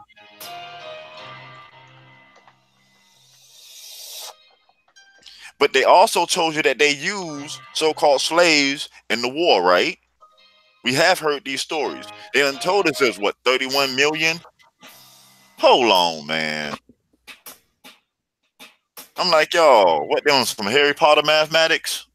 But they also told you that they used so-called slaves in the war, right? We have heard these stories. They done told us there's what, 31 million? Hold on, man. I'm like, y'all, what, they on some Harry Potter mathematics?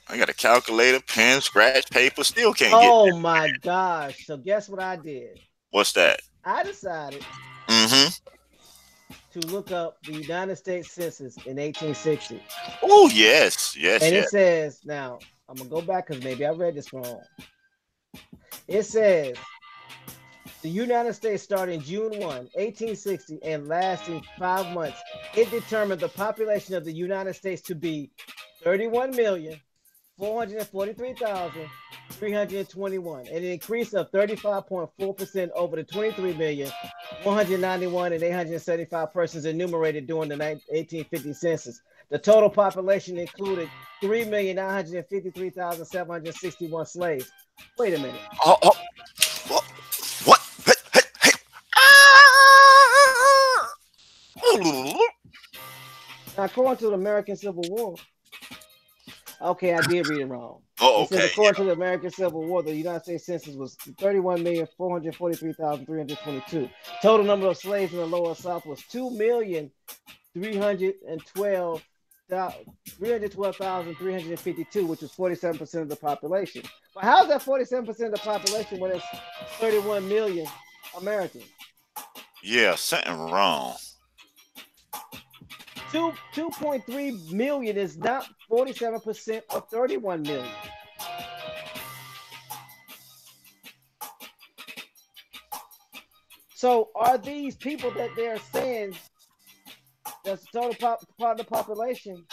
I got a calculator, pen, scratch paper, still can't get. Oh my gosh. So guess what I did? What's that? I decided to look up the United States Census in 1860. Oh, yes. And it says, now, I'm going to go back because maybe I read this wrong. It says, the United States started June 1, 1860, and lasting 5 months. It determined the population of the United States to be 31,443,321, an increase of 35.4% over the 23,191,875 persons enumerated during the 1850 census. The total population included 3,953,761 slaves. Wait a minute. What? Hey. Now, according to the American Civil War, okay, I did read it wrong. Oh, okay. It says, according to the American Civil War, the United States Census was 31,443,322. Total number of slaves in the Lower South was 2,312,352, which was 47% of the population. But how is that 47% of the population when it's 31 million Americans? Yeah, something wrong. 2.3 million is not 47% of 31 million. So are these people that they're saying that's the total part of the population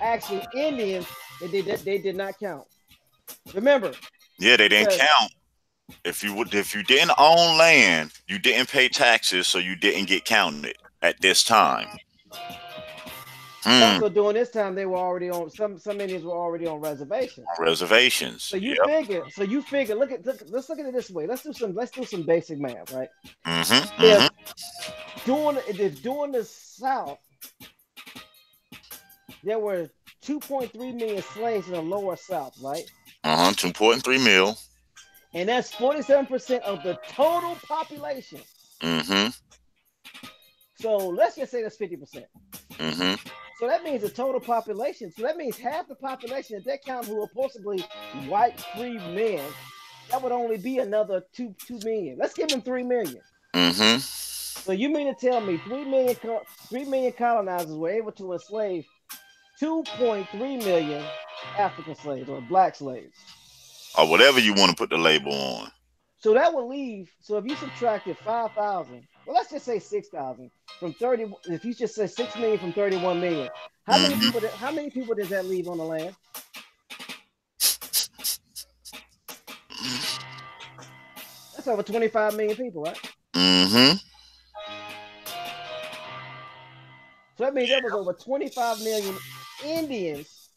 actually Indians that they did not count? Remember? Yeah, they didn't count. If you didn't own land, you didn't pay taxes, so you didn't get counted at this time. Also, during this time, they were already on some Indians were already on reservations. Reservations. So you figure. Let's look at it this way. Let's do some basic math, right? If during the South, there were 2.3 million slaves in the Lower South, right? 2.3 million. And that's 47% of the total population. So let's just say that's 50%. So that means the total population. So that means half the population, if they count who are possibly white free men, that would only be another 2 million. Let's give them 3 million. So you mean to tell me 3 million colonizers were able to enslave 2.3 million African slaves or black slaves? Or whatever you want to put the label on. So that would leave, so if you subtracted 5,000, well, let's just say 6,000 from 30, if you just say 6 million from 31 million, how many people does that leave on the land? That's over 25 million people, right? So that means there was over 25 million Indians.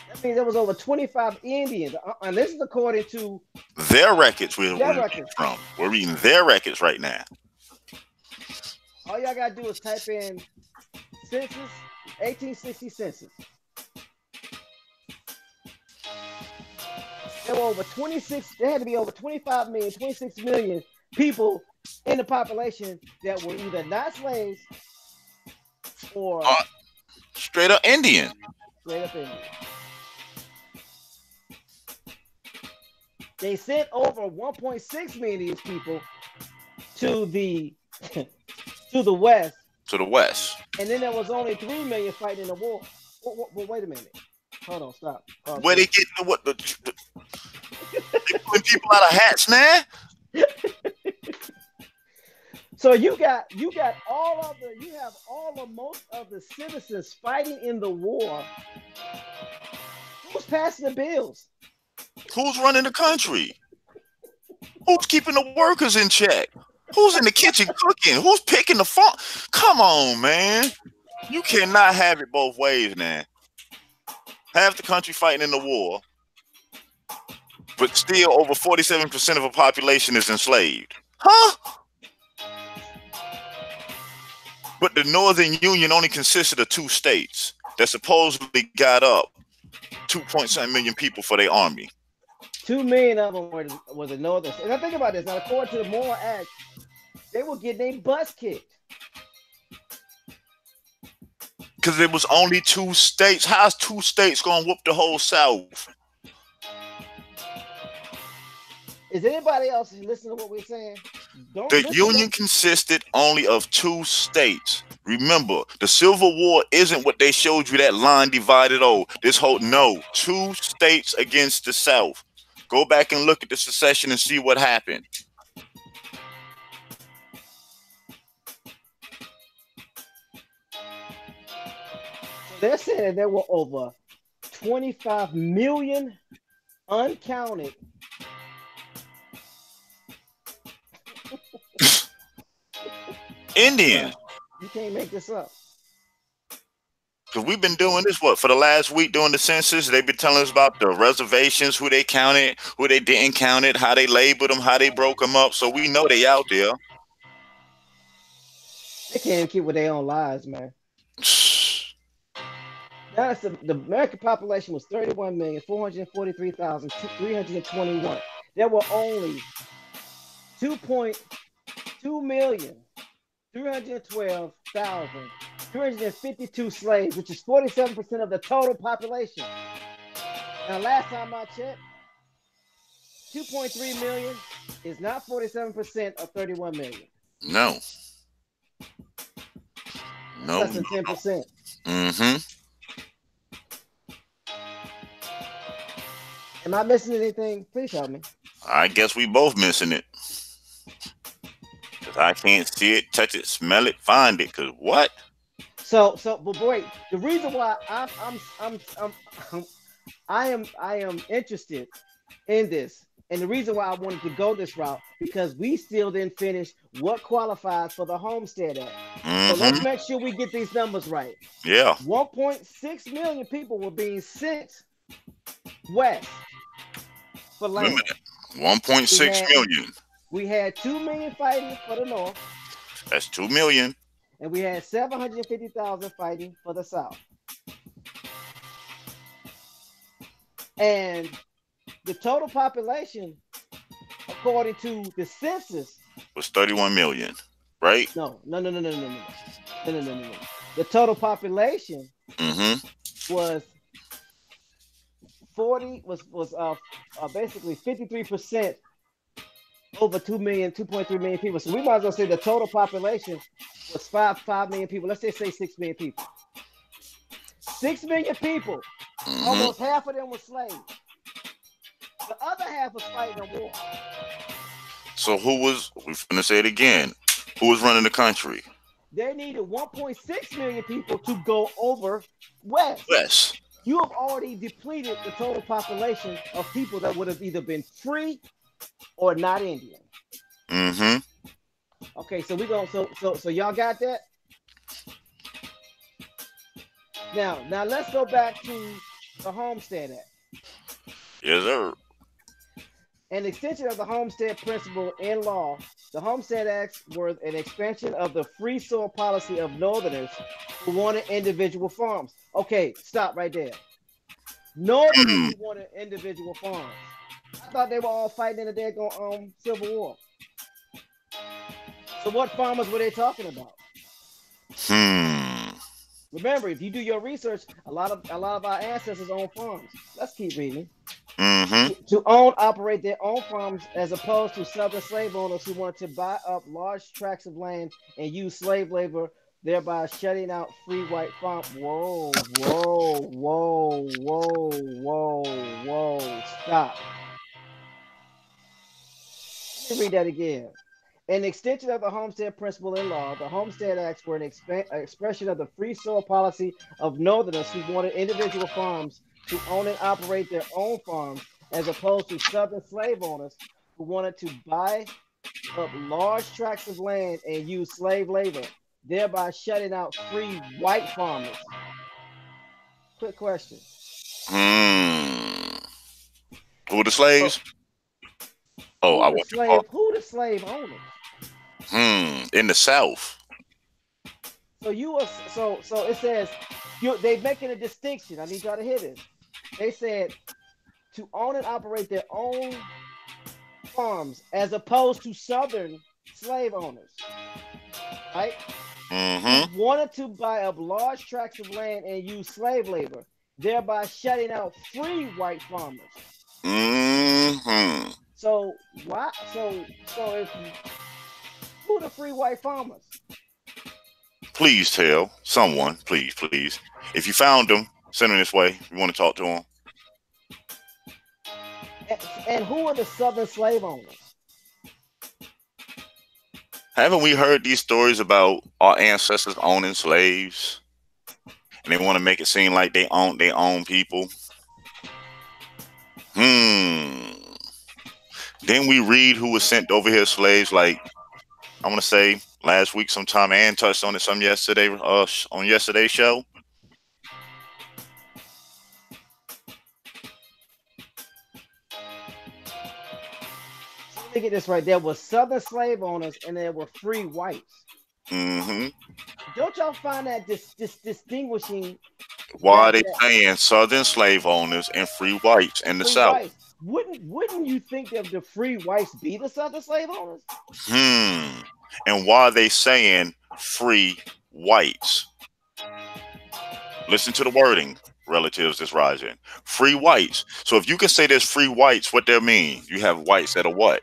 That means there was over 25 Indians, and this is according to their records. We're reading their records right now. All y'all gotta do is type in census, 1860 census. There were over 26. There had to be over 25 million, 26 million people in the population that were either not slaves or straight up Indian. straight up Indian. They sent over 1.6 million of these people to the to the west. To the west. And then there was only 3 million fighting in the war. Well, wait a minute. Hold on, stop. Where they get they putting people out of hats, man? So you have most of the citizens fighting in the war. Who's passing the bills? Who's running the country? Who's keeping the workers in check? Who's in the kitchen cooking? Who's picking the phone? Come on, man. You cannot have it both ways, man. Half the country fighting in the war, but still over 47% of the population is enslaved. Huh? But the Northern Union only consisted of 2 states that supposedly got up 2.7 million people for their army. 2 million of them were the Northern. And I think about this. Now, according to the Morrill Act, they were getting their butts kicked. Because it was only 2 states. How's 2 states going to whoop the whole South? Is anybody else listening to what we're saying? The Union consisted only of 2 states. Remember, the Civil War isn't what they showed you, that line divided. Oh, this whole, no, 2 states against the South. Go back and look at the secession and see what happened. They're saying there were over 25 million uncounted Indians. You can't make this up. Because we've been doing this, for the last week doing the census. They've been telling us about the reservations, who they counted, who they didn't count it, how they labeled them, how they broke them up. So we know they out there. They can't even keep with their own lives, man. Now the American population was 31,443,321. There were only 2,312,352 slaves, which is 47% of the total population. Now, last time I checked, 2.3 million is not 47% of 31 million. No. No. Less than 10%. Mm-hmm. Am I missing anything? Please help me. I guess we both missing it. Cause I can't see it, touch it, smell it, find it. Cause what? So, but wait. The reason why I am interested in this, and the reason why I wanted to go this route, because we still didn't finish what qualifies for the Homestead Act. So let's make sure we get these numbers right. Yeah. 1.6 million people were being sent west for land. 1.6 million. We had 2 million fighting for the north. That's 2 million. And we had 750,000 fighting for the south. And the total population, according to the census, was 31 million, right? No. The total population was basically 53% over 2.3 million people. So we might as well say the total population was 5 million people. Let's say 6 million people. 6 million people. Almost half of them were slaves. The other half was fighting a war. So we're going to say it again. Who was running the country? They needed 1.6 million people to go over west. West. You have already depleted the total population of people that would have either been free or not Indian. Okay, so we go. So y'all got that? Now let's go back to the Homestead Act. Yes, sir. An extension of the Homestead principle in law, the Homestead Acts were an expansion of the free soil policy of Northerners who wanted individual farms. Okay, stop right there. Northerners who wanted individual farms. I thought they were all fighting in the daggone Civil War. So what farmers were they talking about? Hmm. Remember, if you do your research, a lot of our ancestors owned farms. Let's keep reading. Mm-hmm. To own, operate their own farms, as opposed to southern slave owners who wanted to buy up large tracts of land and use slave labor, thereby shutting out free white farm. Whoa, whoa, whoa, whoa, whoa, whoa! Stop. Let me read that again. An extension of the homestead principle in law, the Homestead Acts were an expression of the free soil policy of Northerners who wanted individual farms to own and operate their own farms, as opposed to Southern slave owners who wanted to buy up large tracts of land and use slave labor, thereby shutting out free white farmers. Quick question. Hmm. Who were the So, slaves? Oh, I want to call. who the slave owners? In the South. So you was so it says they making a distinction. I need y'all to hear this. They said to own and operate their own farms as opposed to southern slave owners, right? Who Mm-hmm. wanted to buy up large tracts of land and use slave labor, thereby shutting out free white farmers. Mm-hmm. So why? So if who the free white farmers? Please tell someone, please, please. If you found them, send them this way. You want to talk to them. And who are the southern slave owners? Haven't we heard these stories about our ancestors owning slaves? And they want to make it seem like they own their own people. Hmm. Then we read who was sent over here slaves, like I want to say last week sometime, and touched on it some yesterday on yesterday's show. So let me get this right. There were southern slave owners and there were free whites. Mm-hmm. Don't y'all find that this distinguishing Why are that they that saying southern slave owners and free whites in the free South? whites? Wouldn't you think that the free whites be the southern slave owners? Hmm. And why are they saying free whites? Listen to the wording, relatives that's rising. Free whites. So if you can say there's free whites, what that mean? You have whites that are what?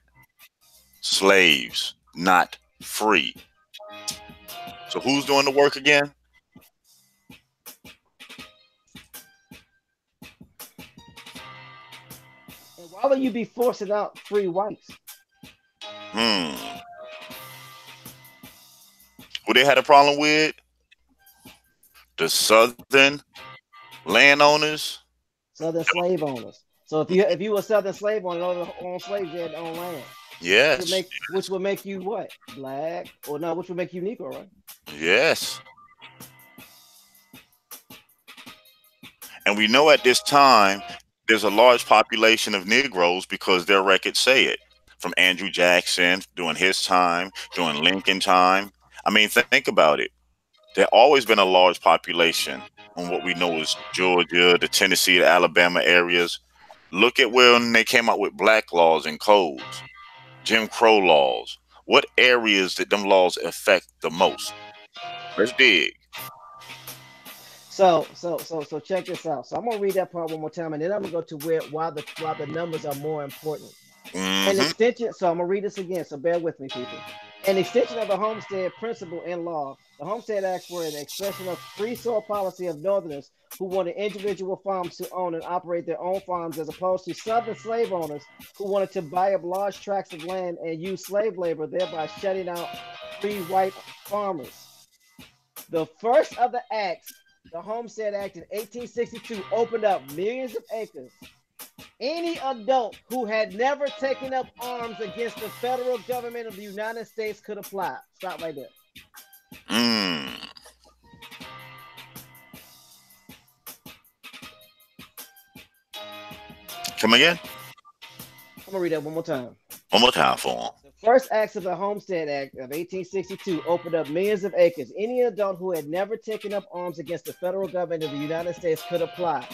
Slaves, not free. So who's doing the work again? And why would you be forcing out free whites? Hmm. Who they had a problem with? The southern landowners. Southern slave owners. So if you were southern slave owner, own slaves, you had to own land. Yes. Which would make you what? Black or no? Which would make you Negro, right? Yes. And we know at this time there's a large population of Negroes because their records say it. From Andrew Jackson during his time, during Lincoln time. I mean, think about it. There always been a large population on what we know as Georgia, the Tennessee, the Alabama areas. Look at when they came out with black laws and codes, Jim Crow laws. What areas did them laws affect the most? Let's dig. So check this out. So I'm gonna read that part one more time, and then I'm gonna go to why the numbers are more important. An Mm-hmm. extension. So I'm gonna read this again. So bear with me, people. An extension of the homestead principle in law, the Homestead Acts were an expression of free soil policy of Northerners who wanted individual farms to own and operate their own farms, as opposed to Southern slave owners who wanted to buy up large tracts of land and use slave labor, thereby shutting out free white farmers. The first of the acts, the Homestead Act in 1862, opened up millions of acres. Any adult who had never taken up arms against the federal government of the United States could apply. Stop right there. Mm. Come again? I'm gonna read that one more time. One more time for them. The first acts of the Homestead Act of 1862 opened up millions of acres. Any adult who had never taken up arms against the federal government of the United States could apply.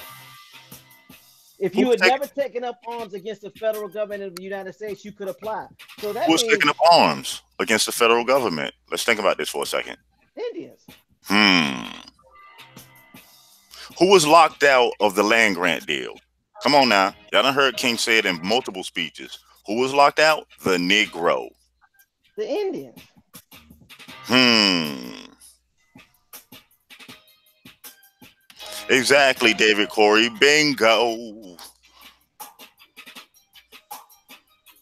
If you had never taken up arms against the federal government of the United States, you could apply. So that Who's means taking up arms against the federal government? Let's think about this for a second. Indians. Who was locked out of the land grant deal? Come on now. Y'all done heard King say it in multiple speeches. Who was locked out? The Negro. The Indians. Exactly, David Corey. Bingo.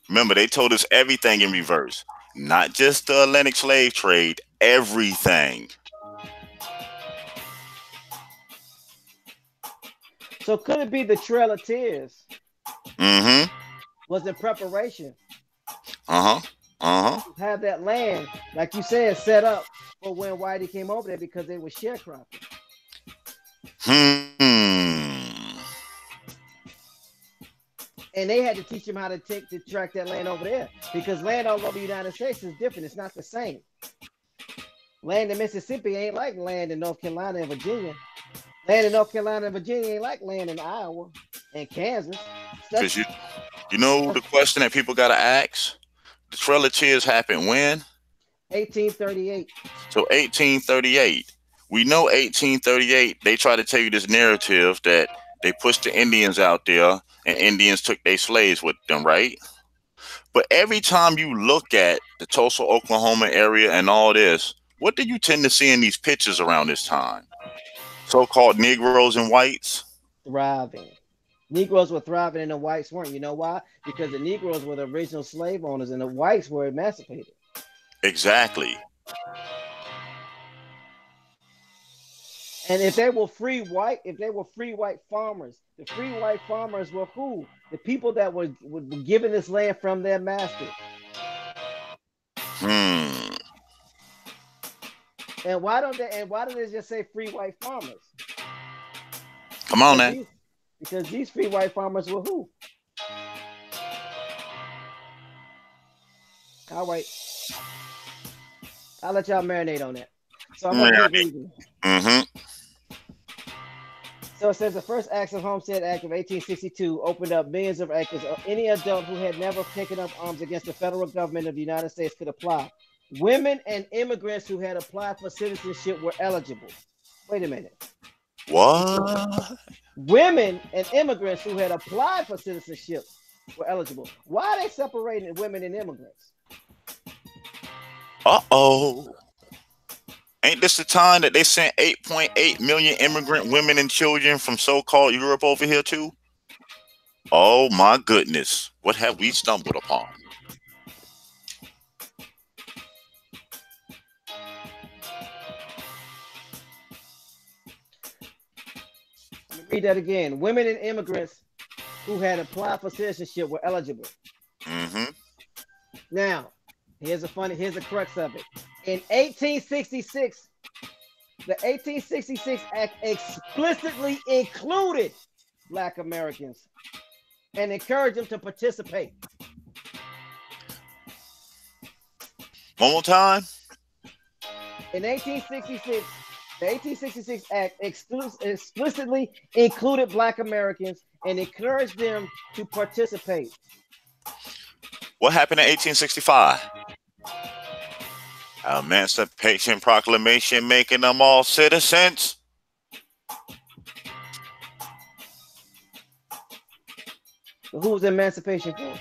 Remember, they told us everything in reverse. Not just the Atlantic slave trade, everything. So could it be the Trail of Tears? Was in preparation. Have that land, like you said, set up for when Whitey came over there because they were sharecropping. And they had to teach him how to track that land over there because land all over the United States is different. It's not the same. Land in Mississippi ain't like land in North Carolina and Virginia. Land in North Carolina and Virginia ain't like land in Iowa and Kansas. Because you know the question that people got to ask? The Trail of Tears happened when? 1838. So 1838. We know 1838, they try to tell you this narrative that they pushed the Indians out there and Indians took their slaves with them, right? But every time you look at the Tulsa, Oklahoma area and all this, what do you tend to see in these pictures around this time? So-called Negroes and whites? Thriving. Negroes were thriving and the whites weren't. You know why? Because the Negroes were the original slave owners and the whites were emancipated. Exactly. And if they were free white farmers, the free white farmers were who? The people that were given this land from their master. And why do they just say free white farmers? Come on, man. Because these free white farmers were who? All right. I'll let y'all marinate on that. So I'm going to keep reading. So it says the first Acts of Homestead Act of 1862 opened up millions of acres. Any adult who had never taken up arms against the federal government of the United States could apply. Women and immigrants who had applied for citizenship were eligible. Wait a minute. What? Women and immigrants who had applied for citizenship were eligible. Why are they separating women and immigrants? Uh-oh. Ain't this the time that they sent 8.8 million immigrant women and children from so-called Europe over here too? Oh my goodness. What have we stumbled upon? Read that again. Women and immigrants who had applied for citizenship were eligible. Now, here's the crux of it. In 1866, the 1866 Act explicitly included Black Americans and encouraged them to participate. One more time. In 1866, the 1866 Act explicitly included Black Americans and encouraged them to participate. What happened in 1865? Emancipation Proclamation making them all citizens. So who was emancipation for?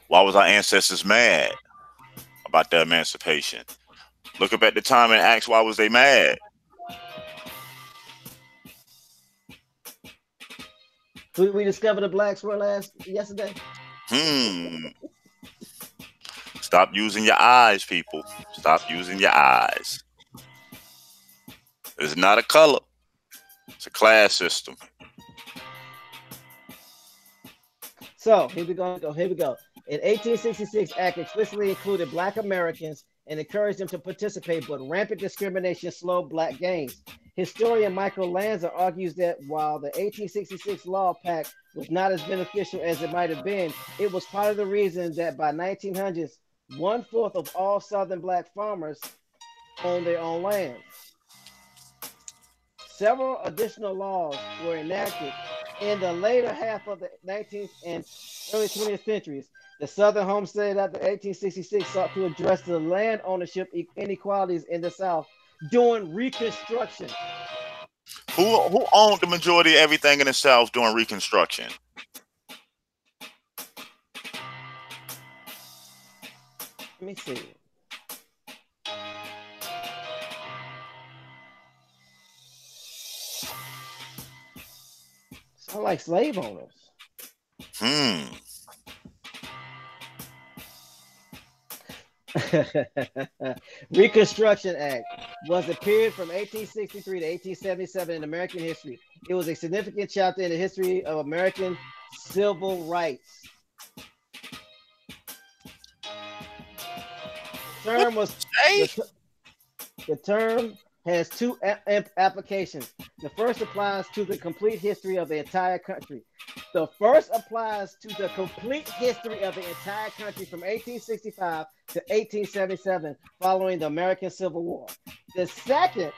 Why was our ancestors mad about the emancipation? Look up at the time and ask why was they mad? Who did we discover the blacks were yesterday? Stop using your eyes, people. Stop using your eyes. It's not a color. It's a class system. So here we go. In 1866, Act explicitly included Black Americans and encouraged them to participate, but rampant discrimination slowed Black gains. Historian Michael Lanza argues that while the 1866 law pact was not as beneficial as it might have been, it was part of the reason that by 1900s, 1/4 of all Southern Black farmers owned their own land. Several additional laws were enacted in the later half of the 19th and early 20th centuries. The Southern Homestead Act of 1866 sought to address the land ownership inequalities in the South during Reconstruction. Who owned the majority of everything in the South during Reconstruction? Let me see. Sound like slave owners. Reconstruction Act was a period from 1863 to 1877 in American history. It was a significant chapter in the history of American civil rights. The term has two applications. The first applies to the complete history of the entire country. The first applies to the complete history of the entire country from 1865 to 1877, following the American Civil War. The second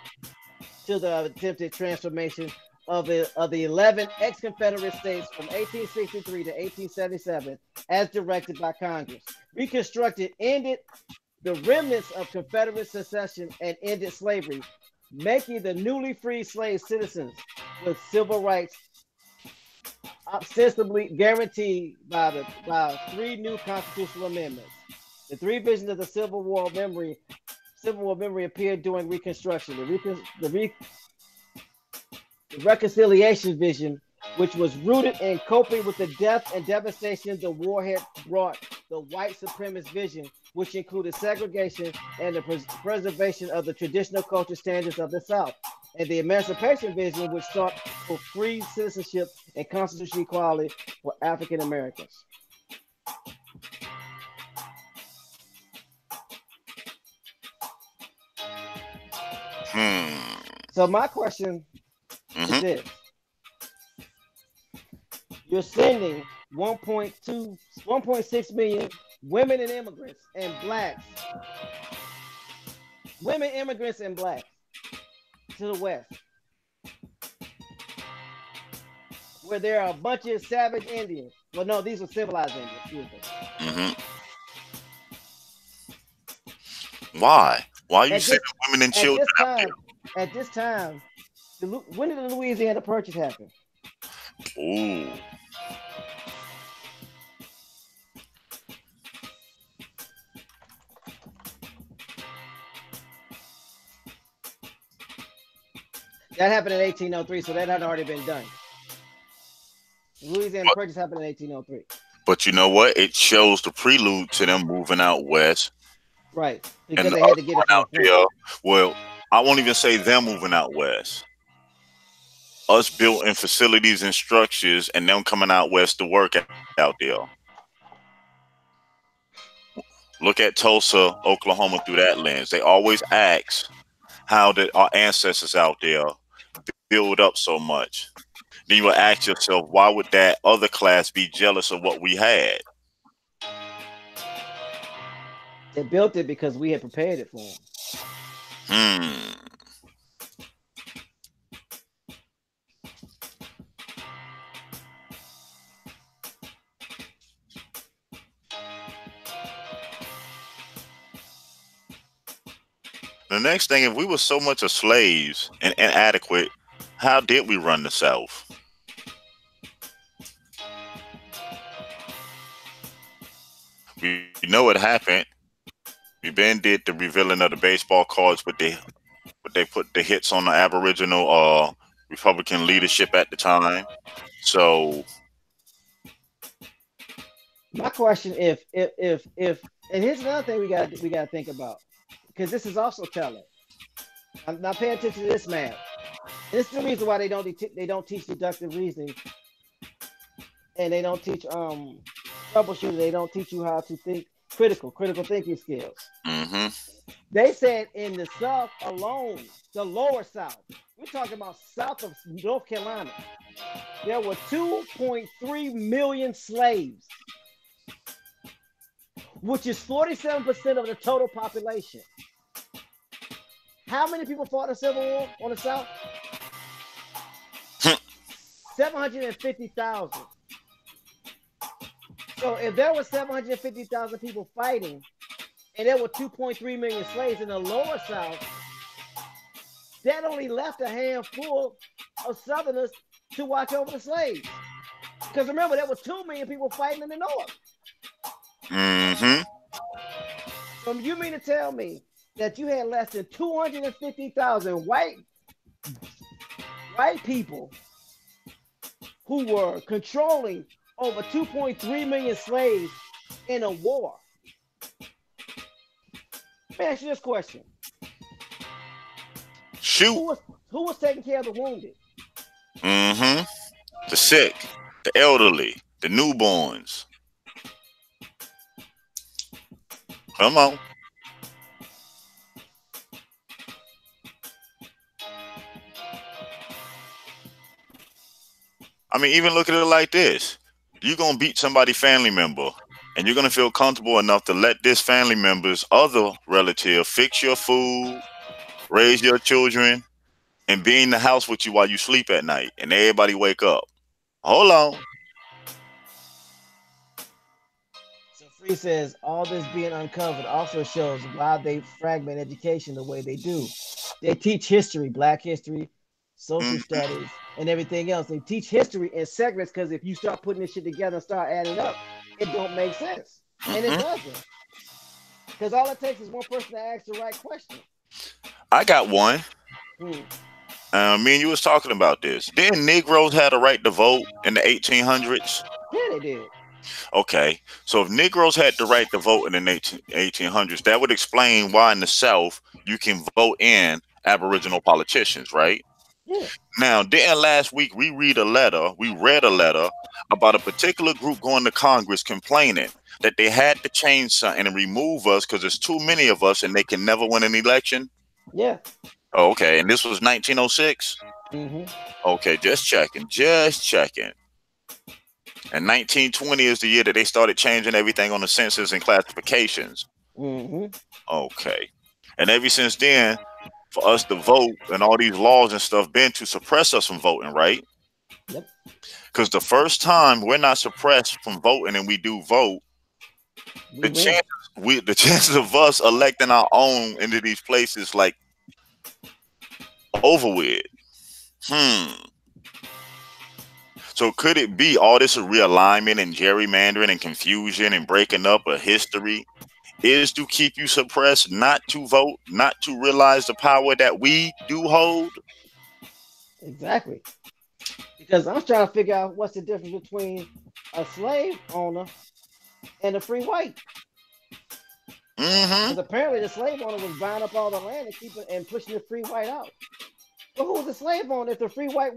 to the attempted transformation of the 11 ex-Confederate states from 1863 to 1877, as directed by Congress. Reconstruction ended the remnants of Confederate secession and ended slavery, making the newly freed slave citizens with civil rights ostensibly guaranteed by three new constitutional amendments. The three visions of the Civil War memory appeared during Reconstruction. The Reconciliation vision, which was rooted in coping with the death and devastation the war had brought. The white supremacist vision, which included segregation and the preservation of the traditional culture standards of the South. And the Emancipation vision, which sought for free citizenship and constitutional equality for African Americans. So my question is this. You're sending 1.6 million women and immigrants and blacks, women immigrants and blacks to the West, where there are a bunch of savage Indians. Well, no, these are civilized Indians. Excuse me. Why? Why are you sending women and children out there? At this time, when did the Louisiana Purchase happen? Ooh. That happened in 1803, so that had already been done. The Louisiana Purchase happened in 1803. But you know what? It shows the prelude to them moving out west. Right. Because they had to get it out there. Well, I won't even say them moving out west. Us building facilities and structures and them coming out west to work out there. Look at Tulsa, Oklahoma through that lens. They always ask, how did our ancestors out there build up so much? Then you will ask yourself, why would that other class be jealous of what we had? They built it because we had prepared it for them. The next thing, if we were so much of slaves and inadequate, how did we run the South? We know it happened. We then did the revealing of the baseball cards, but they put the hits on the Aboriginal Republican leadership at the time. So my question, if and here's another thing we got to think about, because this is also telling. I'm not paying attention to this math. This is the reason why they don't teach deductive reasoning, and they don't teach troubleshooting. They don't teach you how to think critical thinking skills. They said in the South alone, the lower South, we're talking about south of North Carolina, there were 2.3 million slaves, which is 47% of the total population. How many people fought the Civil War on the South? 750,000. So if there were 750,000 people fighting, and there were 2.3 million slaves in the lower South, that only left a handful of Southerners to watch over the slaves. Because remember, there were 2 million people fighting in the North. Mm-hmm. So you mean to tell me that you had less than 250,000 white people who were controlling over 2.3 million slaves in a war? Let me ask you this question. Shoot. Who was taking care of the wounded? Mm-hmm. The sick, the elderly, the newborns. Come on. I mean, even look at it like this. You're going to beat somebody's family member, and you're going to feel comfortable enough to let this family member's other relative fix your food, raise your children, and be in the house with you while you sleep at night, and everybody wake up. Hold on. So Free says all this being uncovered also shows why they fragment education the way they do. They teach history, black history, social studies, and everything else. They teach history in segments because if you start putting this shit together and start adding up, it don't make sense. And it doesn't. Because all it takes is one person to ask the right question. I got one. Me and you was talking about this. Didn't Negroes have the right to vote in the 1800s? Yeah, they did. Okay, so if Negroes had the right to vote in the 1800s, that would explain why in the South you can vote in Aboriginal politicians, right? Yeah. Now, didn't last week we read a letter about a particular group going to Congress complaining that they had to change something and remove us because there's too many of us and they can never win an election? Yeah. Oh, okay, and this was 1906? Okay, just checking. And 1920 is the year that they started changing everything on the census and classifications. Okay. And ever since then, for us to vote and all these laws and stuff been to suppress us from voting, right? Yep. Because the first time we're not suppressed from voting and we do vote, the chances of us electing our own into these places like over with. So could it be all this realignment and gerrymandering and confusion and breaking up of history is to keep you suppressed, not to vote, not to realize the power that we do hold? Exactly. Because I'm trying to figure out what's the difference between a slave owner and a free white. Because apparently the slave owner was buying up all the land and pushing the free white out. But who was the slave owner if the free white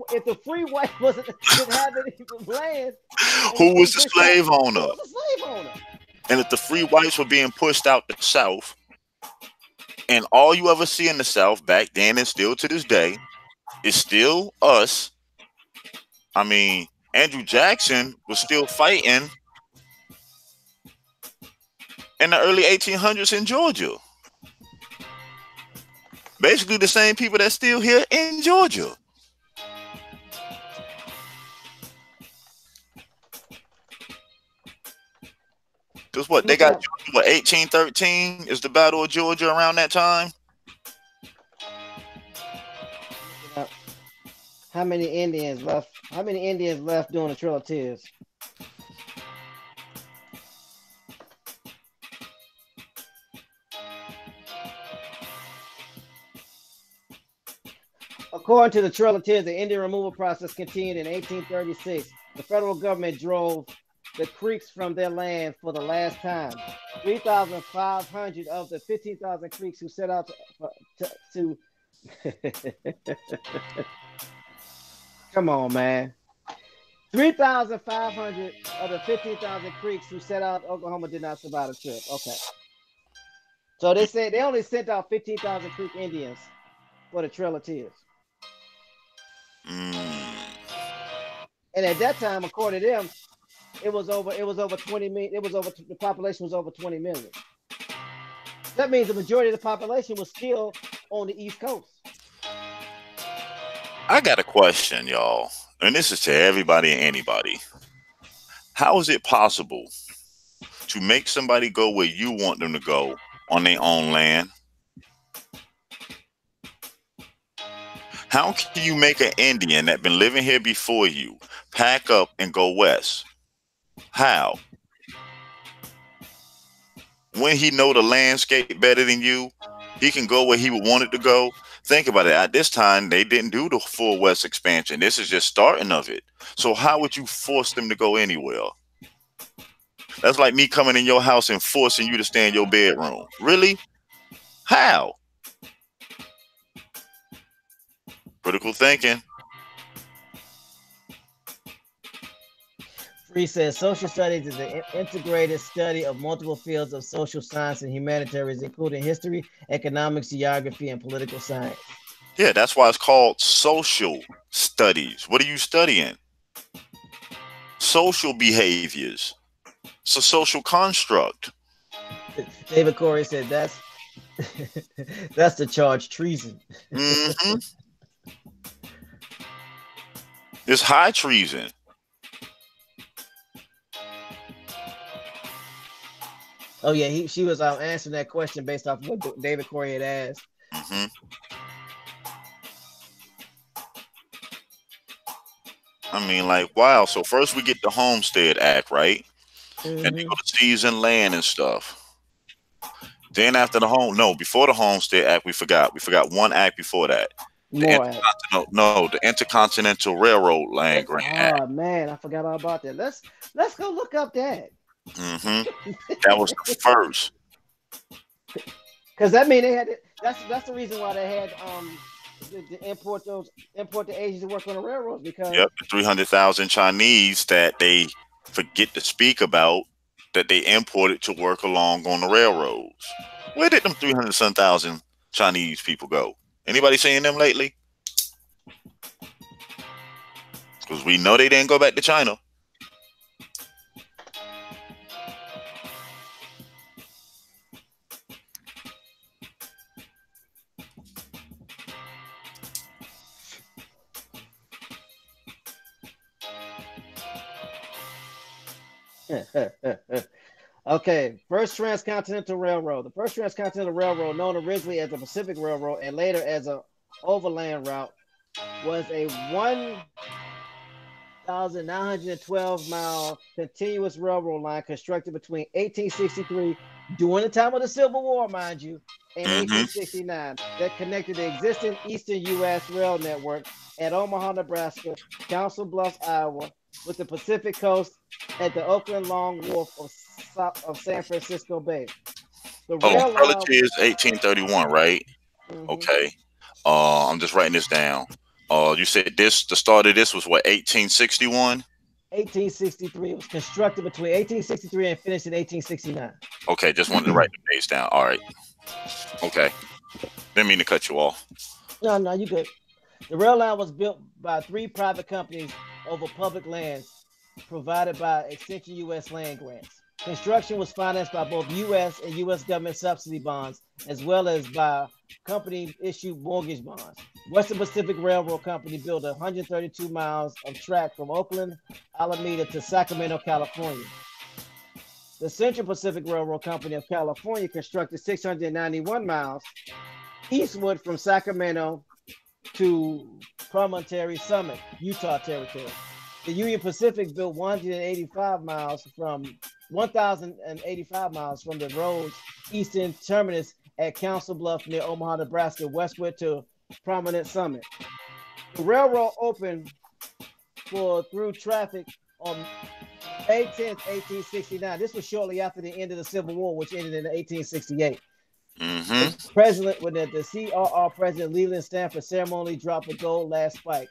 wasn't didn't have any land? Who was the slave owner? Who was the slave owner? And if the free whites were being pushed out the South, and all you ever see in the South back then and still to this day is still us. I mean, Andrew Jackson was still fighting in the early 1800s in Georgia. Basically the same people that's still here in Georgia. Because what, they got Georgia, what, 1813 is the Battle of Georgia around that time? How many Indians left? How many Indians left during the Trail of Tears? According to the Trail of Tears, the Indian removal process continued in 1836. The federal government drove the Creeks from their land for the last time. 3,500 of the 15,000 Creeks who set out to come on, man. 3,500 of the 15,000 Creeks who set out Oklahoma did not survive the trip. Okay. So they said they only sent out 15,000 Creek Indians for the Trail of Tears. And at that time, according to them, it was over 20 million. The population was over 20 million. That means the majority of the population was still on the East Coast. I got a question, y'all. And this is to everybody and anybody. How is it possible to make somebody go where you want them to go on their own land? How can you make an Indian that been living here before you pack up and go west? How? When he know the landscape better than you, he can go where he would want it to go. Think about it. At this time, they didn't do the full west expansion. This is just starting of it. So how would you force them to go anywhere? That's like me coming in your house and forcing you to stay in your bedroom. Really? How? Critical thinking. Free says social studies is an integrated study of multiple fields of social science and humanities, including history, economics, geography, and political science. Yeah, that's why it's called social studies. What are you studying? Social behaviors. It's a social construct. David Corey said that's that's the charge, treason. Mm-hmm. It's high treason. Oh yeah, she was answering that question based off of what David Corey had asked. Mm-hmm. I mean, like, wow. So first we get the Homestead Act, right? And they go to season land and stuff. Then after before the Homestead Act, we forgot one act before that. The Intercontinental Railroad Land-Grant Act. Oh man, I forgot all about that. Let's go look up that. Mm-hmm. That was the first. Because that mean they had that's the reason why they had to import the Asians to work on the railroads, because the 300,000 Chinese that they forget to speak about, that they imported to work along on the railroads. Where did them 300,000 Chinese people go? Anybody seeing them lately? Because we know they didn't go back to China. Okay, first transcontinental railroad. The first transcontinental railroad, known originally as the Pacific Railroad and later as an overland route, was a 1,912-mile continuous railroad line constructed between 1863, during the time of the Civil War, mind you, and 1869, that connected the existing Eastern U.S. rail network at Omaha, Nebraska, Council Bluffs, Iowa, with the Pacific coast at the Oakland Long Wharf of San Francisco Bay. The rail line is 1831, right? Okay. I'm just writing this down. You said the start of this was what, 1861? 1863. It was constructed between 1863 and finished in 1869. Okay, just wanted to write the dates down. All right. Okay. Didn't mean to cut you off. No, you good. The rail line was built by 3 private companies over public lands provided by Extension U.S. land grants. Construction was financed by both U.S. and U.S. government subsidy bonds, as well as by company-issued mortgage bonds. Western Pacific Railroad Company built 132 miles of track from Oakland, Alameda to Sacramento, California. The Central Pacific Railroad Company of California constructed 691 miles eastward from Sacramento to Promontory Summit, Utah Territory. The Union Pacific built 1,085 miles from the road's eastern terminus at Council Bluff near Omaha, Nebraska, westward to Prominent Summit. The railroad opened through traffic on May 10th, 1869. This was shortly after the end of the Civil War, which ended in 1868. The C.A.B. President Leland Stanford ceremonially dropped the gold last spike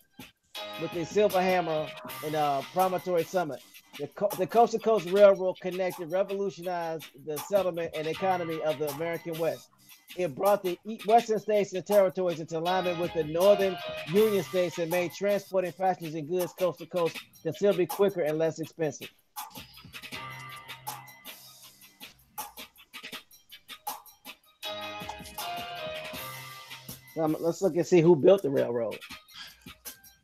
with the silver hammer in Promontory Summit. The Coast to Coast Railroad revolutionized the settlement and economy of the American West. It brought the western states and territories into alignment with the northern Union states and made transporting passengers and goods coast to coast considerably quicker and less expensive. Let's look and see who built the railroad.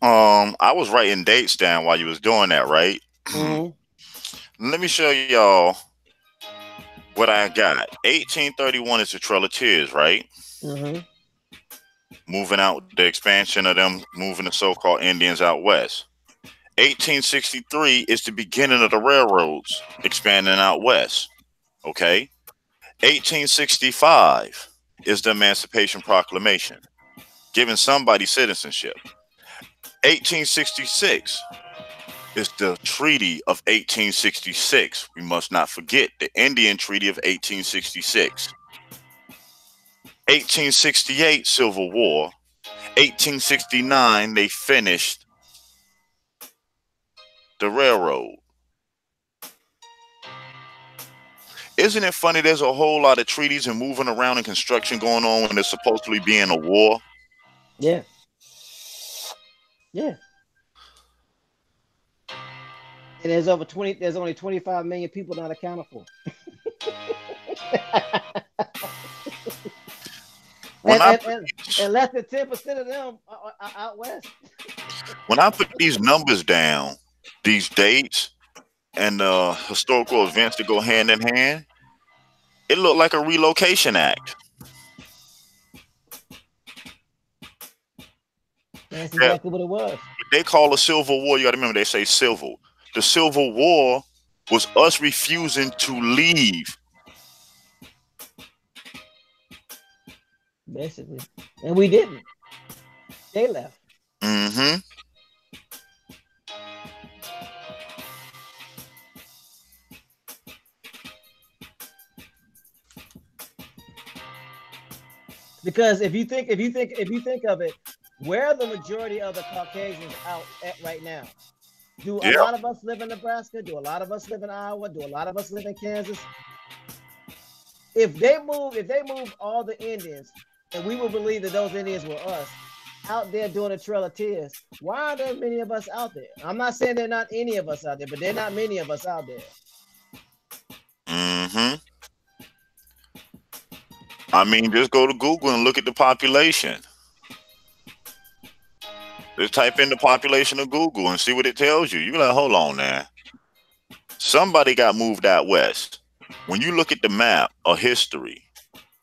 I was writing dates down while you was doing that, right? Mm-hmm. Let me show y'all what I got. 1831 is the Trail of Tears, right? Mm-hmm. Moving out the expansion of them moving the so-called Indians out west. 1863 is the beginning of the railroads expanding out west. Okay. 1865 is the Emancipation Proclamation, giving somebody citizenship. 1866 is the Treaty of 1866. We must not forget the Indian Treaty of 1866. 1868 Civil War. 1869 they finished the railroad. Isn't it funny there's a whole lot of treaties and moving around and construction going on when there's supposed to be being a war? Yeah. Yeah. And there's over 20. There's only 25 million people not accounted for. When I put And less than 10% of them are out west. when I put these numbers down, these dates and historical events that go hand in hand, it looked like a relocation act. That's That exactly what it was. they call a civil war. You got to remember they say civil. The Civil War was us refusing to leave. Basically. And we didn't. They left. Mm-hmm. Because if you think of it, where are the majority of the Caucasians out at right now? Do a Yeah. lot of us live in Nebraska? Do a lot of us live in Iowa? Do a lot of us live in Kansas? If they move all the Indians, and we would believe that those Indians were us out there doing a Trail of Tears, why are there many of us out there? I'm not saying there are not any of us out there, but there are not many of us out there. Mm-hmm. I mean, just go to Google and look at the population. Just type in the population of Google and see what it tells you. You're like, hold on now. Somebody got moved out west. When you look at the map of history,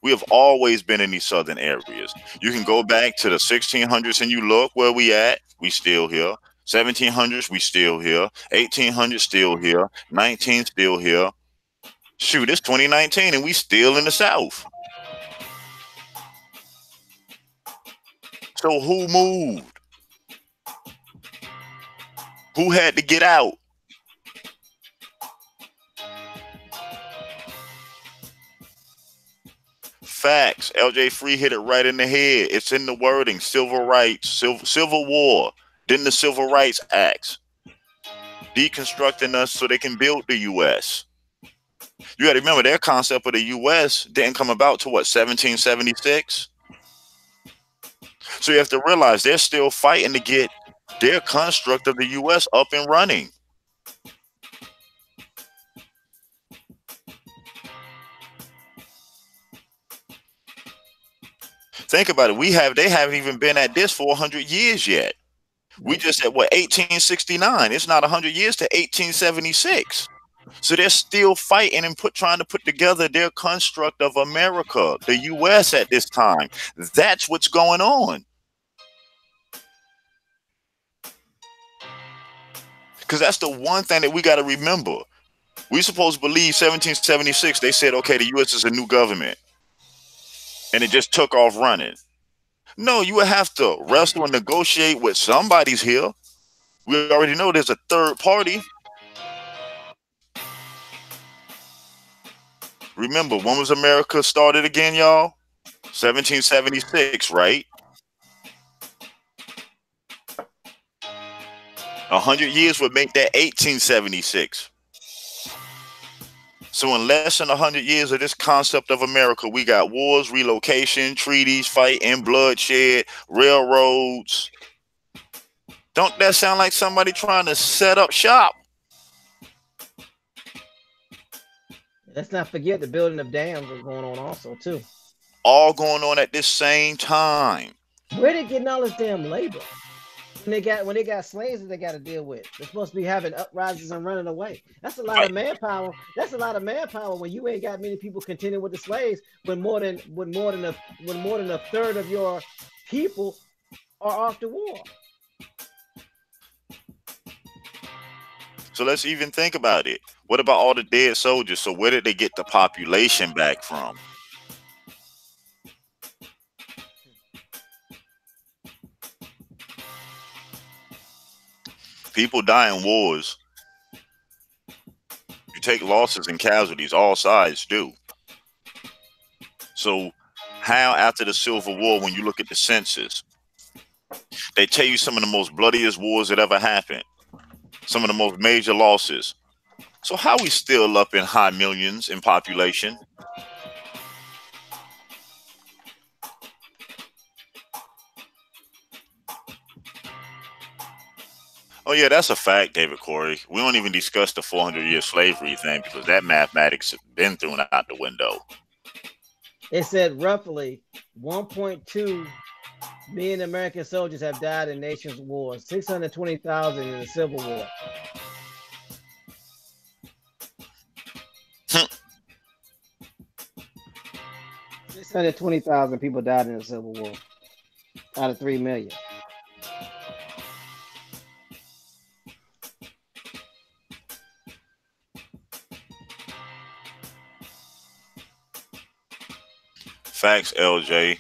we have always been in these southern areas. You can go back to the 1600s and you look where we at. We still here. 1700s, we still here. 1800s, still here. 19 still here. Shoot, it's 2019 and we still in the South. So who moved? Who had to get out? Facts. LJ Free hit it right in the head. It's in the wording. Civil rights, civil war, then the Civil Rights Acts, deconstructing us so they can build the U.S. You got to remember their concept of the U.S. didn't come about to what, 1776? So you have to realize they're still fighting to get their construct of the U.S. up and running. Think about it. They haven't even been at this for 100 years yet. We just at what, 1869. It's not 100 years to 1876. So they're still fighting and trying to put together their construct of America, the U.S. at this time. That's what's going on. Because that's the one thing that we got to remember. We supposed to believe 1776, they said, okay, the U.S. is a new government. And it just took off running. No, you would have to wrestle and negotiate with somebody's here. We already know there's a third party. Remember, when was America started again, y'all? 1776, right? 100 years would make that 1876. So in less than 100 years of this concept of America, we got wars, relocation, treaties, fighting, bloodshed, railroads. Don't that sound like somebody trying to set up shop? Let's not forget the building of dams was going on also too. All going on at this same time. Where they getting all this damn labor? when they got slaves that they got to deal with. They're supposed to be having uprisings and running away. That's a lot Right. of manpower. That's a lot of manpower when you ain't got many people contending with the slaves. When more than a third of your people are off the war. So let's even think about it. What about all the dead soldiers? So where did they get the population back from? People die in wars. You take losses and casualties. All sides do. So how after the Civil War, when you look at the census, they tell you some of the most bloodiest wars that ever happened, some of the most major losses. So how we still up in high millions in population? Oh yeah, that's a fact, David Corey. We don't even discuss the 400-year slavery thing because that mathematics has been thrown out the window. It said roughly 1.2 million American soldiers have died in nation's wars. 620,000 in the Civil War. 620,000 people died in the Civil War out of 3 million. Facts, LJ.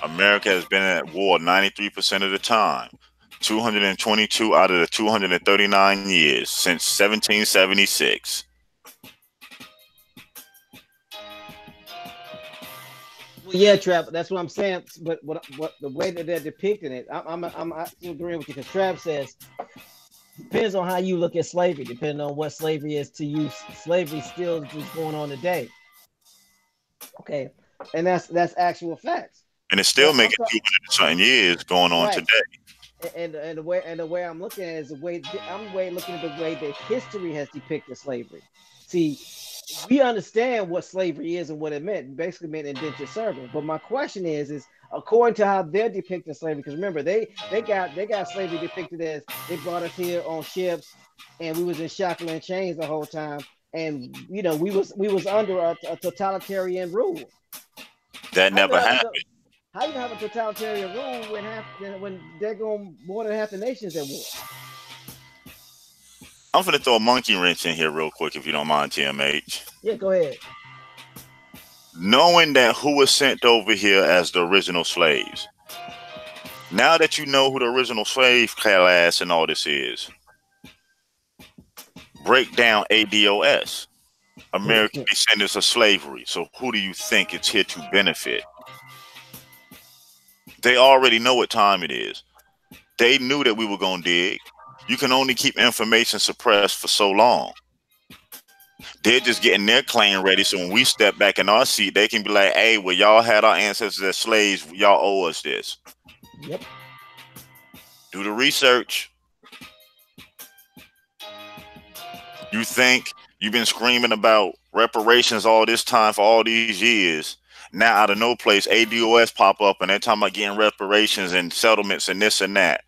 America has been at war 93% of the time. 222 out of the 239 years since 1776. Well, yeah, Trav, that's what I'm saying. But what the way that they're depicting it, I'm agreeing with you because Trav says depends on how you look at slavery, depending on what slavery is to you. Slavery still is going on today. Okay, and that's actual facts. And it's still But making 200 something years going on right, today. and the way I'm looking at it is the way I'm way looking at the way that history has depicted slavery. See, we understand what slavery is and what it meant. Basically, meant indentured servant. But my question is according to how they're depicting slavery, because remember they got slavery depicted as they brought us here on ships, and we was in shackle and chains the whole time, and we was under a totalitarian rule. That How you never gonna have a happened. how you gonna have a totalitarian rule when they're going more than half the nations at war? I'm going to throw a monkey wrench in here real quick if you don't mind, TMH. Yeah, go ahead. Knowing that who was sent over here as the original slaves. Now that you know who the original slave class and all this is, break down ADOS, American Descendants of Slavery. So who do you think it's here to benefit? They already know what time it is. They knew that we were going to dig. You can only keep information suppressed for so long. They're just getting their claim ready. So when we step back in our seat, they can be like, hey, well, y'all had our ancestors as slaves. Y'all owe us this. Yep. Do the research. You think you've been screaming about reparations all this time for all these years. Now out of no place, ADOS pop up and they're talking about getting reparations and settlements and this and that.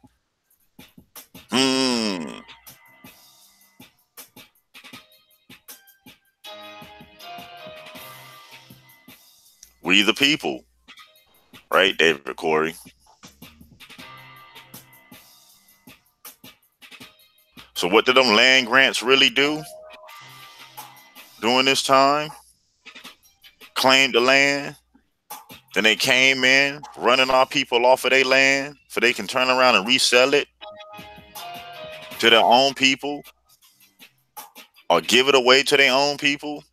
We the people. Right, David Corey? So what did them land grants really do during this time? Claimed the land. Then they came in, running our people off of their land so they can turn around and resell it to their own people or give it away to their own people.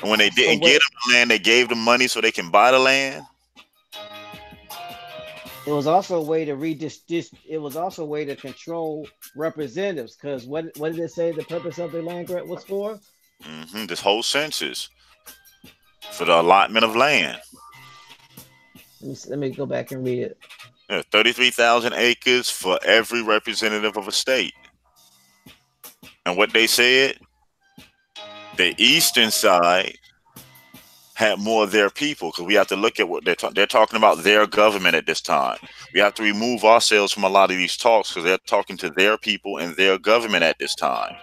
And when they didn't get them the land, they gave them money so they can buy the land. It was also a way to it was also a way to control representatives, because what did it say the purpose of the land grant was for? This whole census for the allotment of land. Let me go back and read it. Yeah, 33,000 acres for every representative of a state. And what they said, the eastern side had more of their people, because we have to look at what they're talking about their government at this time. We have to remove ourselves from a lot of these talks because they're talking to their people and their government at this time.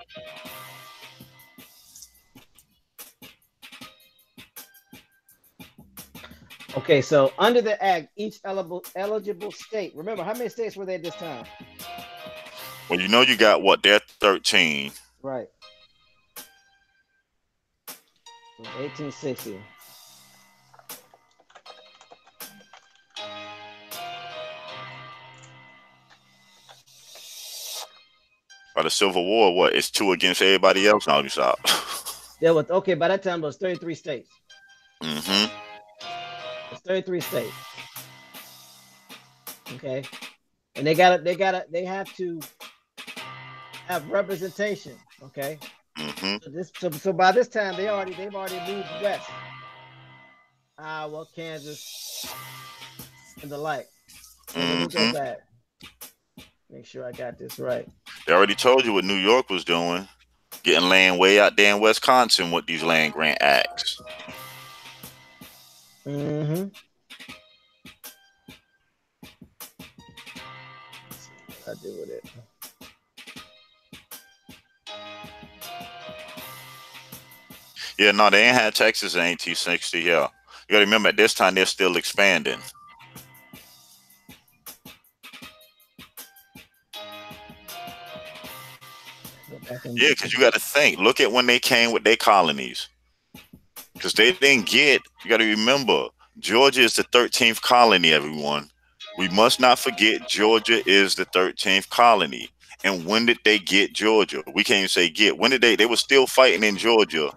Okay, so under the act, each eligible state. Remember, how many states were there at this time? Well, you know you got what? They're 13. Right. 1860. By the Civil War, what? It's two against everybody else. Now you stop. There was okay. By that time, it was 33 states. Mm-hmm. It's 33 states. Okay, and they have to have representation. Okay. Mm-hmm. So by this time they've already moved west. Iowa, Kansas, and the like. Let me go Mm-hmm. back. Make sure I got this right. They already told you what New York was doing, getting land way out there in Wisconsin with these land grant acts. Mm-hmm. Let's see what I do with it. Yeah, no, they ain't had Texas in 1860. Yeah, you got to remember at this time they're still expanding. Yeah, because you got to think. Look at when they came with their colonies. Because they didn't get. You got to remember, Georgia is the 13th colony. Everyone, we must not forget Georgia is the 13th colony. And when did they get Georgia? We can't even say get. When did they? They were still fighting in Georgia.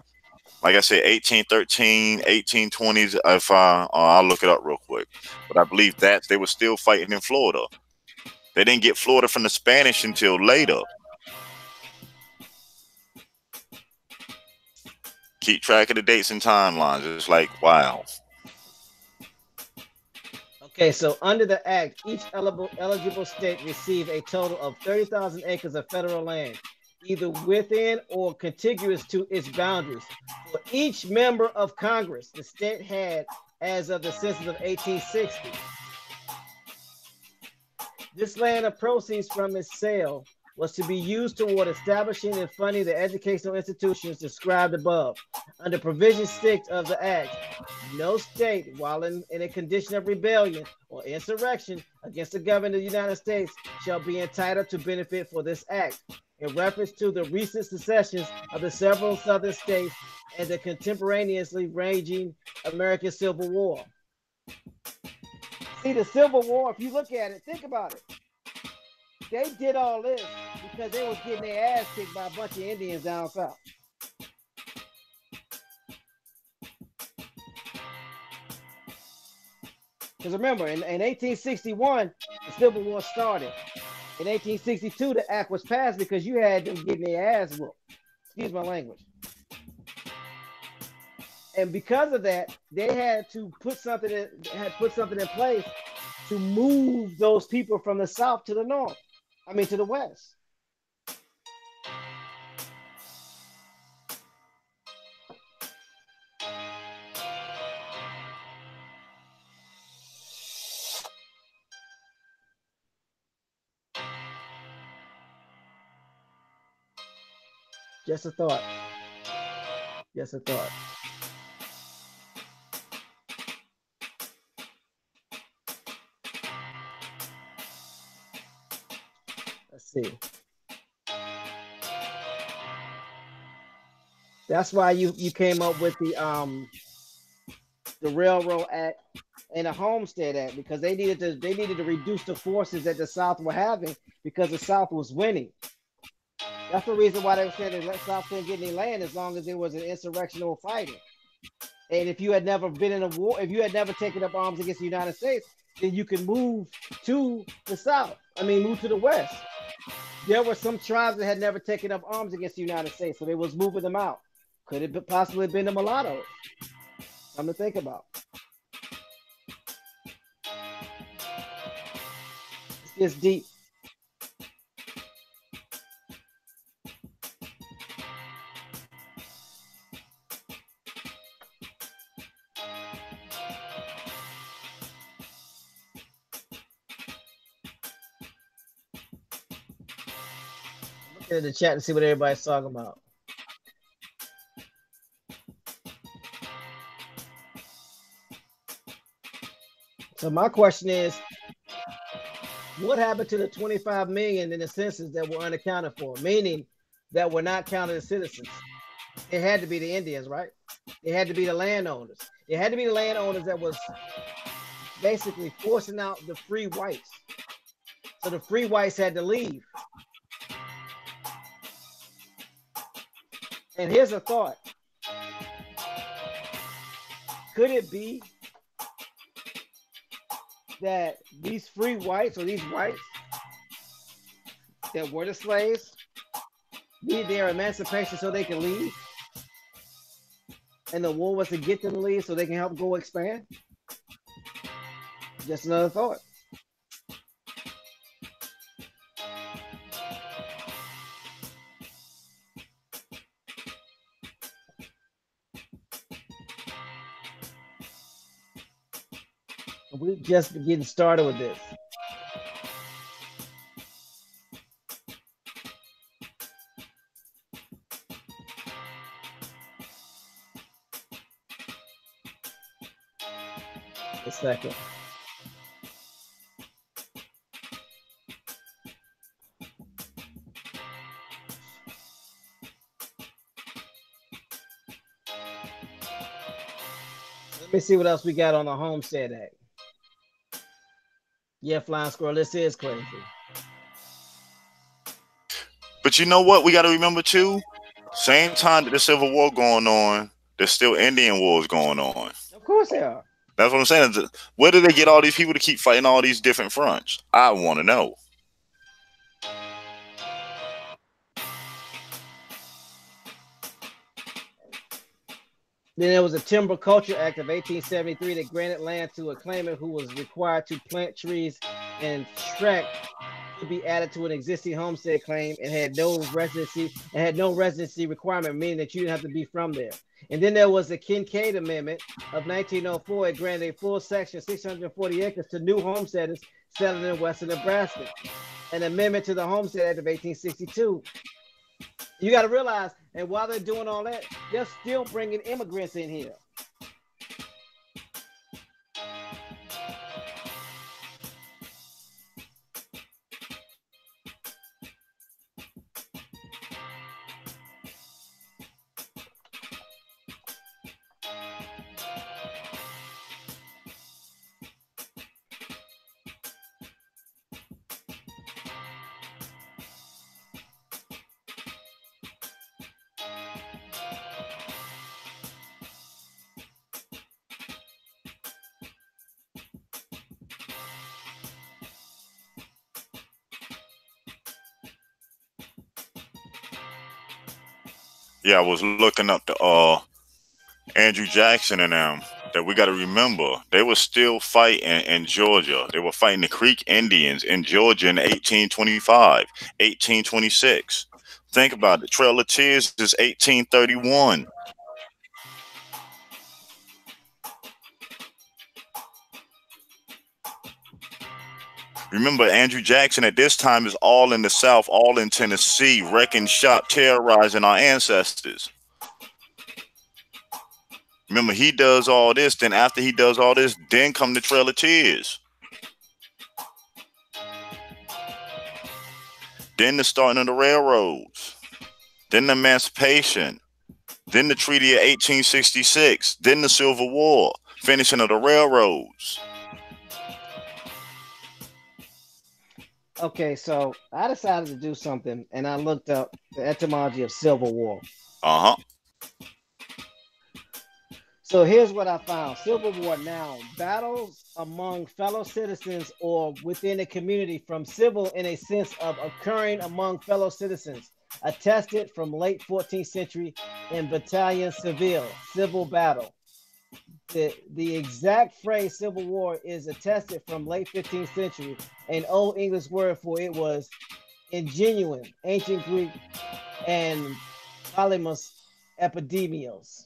Like I said, 1813, 1820s. If I'll look it up real quick. But I believe that they were still fighting in Florida. They didn't get Florida from the Spanish until later. Keep track of the dates and timelines. It's like, wow. Okay, so under the act, each eligible state received a total of 30,000 acres of federal land, either within or contiguous to its boundaries. For each member of Congress, the state had as of the census of 1860. This land of proceeds from its sale was to be used toward establishing and funding the educational institutions described above. Under provision 6 of the Act, no state, while in a condition of rebellion or insurrection against the government of the United States, shall be entitled to benefit for this Act, in reference to the recent secessions of the several southern states and the contemporaneously raging American Civil War. See, the Civil War, if you look at it, think about it. They did all this because they was getting their ass kicked by a bunch of Indians down south. Because remember, in 1861, the Civil War started. In 1862, the act was passed because you had them getting their ass whooped. Excuse my language. And because of that, they had to put something in place to move those people from the south to the north. I mean, to the west. Just a thought. Just a thought. Let's see. That's why you came up with the Railroad Act and the Homestead Act, because they needed to reduce the forces that the South were having because the South was winning. That's the reason why they were saying that the South couldn't get any land as long as there was an insurrectional fighting. And if you had never been in a war, if you had never taken up arms against the United States, then you can move to the South. I mean, move to the West. There were some tribes that had never taken up arms against the United States, so they was moving them out. Could it possibly been the mulattoes? Something to think about. It gets deep. in the chat to see what everybody's talking about. So my question is, what happened to the 25 million in the census that were unaccounted for, meaning that were not counted as citizens? It had to be the Indians, right? It had to be the landowners. It had to be the landowners that was basically forcing out the free whites. So the free whites had to leave. And here's a thought. Could it be that these free whites or these whites that were the slaves need their emancipation so they can leave? And the war was to get them to leave so they can help go expand? Just another thought. We're just getting started with this. A second. Let me see what else we got on the Homestead Act. Yeah, Flying Squirrel, this is crazy. But you know what? We got to remember too. Same time that the Civil War going on, there's still Indian wars going on. Of course they are. That's what I'm saying. Where do they get all these people to keep fighting all these different fronts? I want to know. Then there was a Timber Culture Act of 1873 that granted land to a claimant who was required to plant trees and tract to be added to an existing homestead claim and had no residency requirement, meaning that you didn't have to be from there. And then there was the Kincaid Amendment of 1904. It granted a full section, 640 acres, to new homesteaders settling in western Nebraska. An amendment to the Homestead Act of 1862. You got to realize, and while they're doing all that, they're still bringing immigrants in here. Yeah, I was looking up the Andrew Jackson and them. That we got to remember, they were still fighting in Georgia. They were fighting the Creek Indians in Georgia in 1825, 1826. Think about it. Trail of Tears is 1831. Remember, Andrew Jackson at this time is all in the South, all in Tennessee, wrecking shop, terrorizing our ancestors. Remember, he does all this. Then after he does all this, then come the Trail of Tears. Then the starting of the railroads. Then the Emancipation. Then the Treaty of 1866. Then the Civil War. Finishing of the railroads. Okay, so I decided to do something, and I looked up the etymology of Civil War. Uh-huh. So here's what I found. Civil War noun, battles among fellow citizens or within a community, from civil in a sense of occurring among fellow citizens, attested from late 14th century in Battalion Civil, civil battle. The exact phrase Civil War is attested from late 15th century. An Old English word for it was ingenuine, ancient Greek, and polymus epidemios.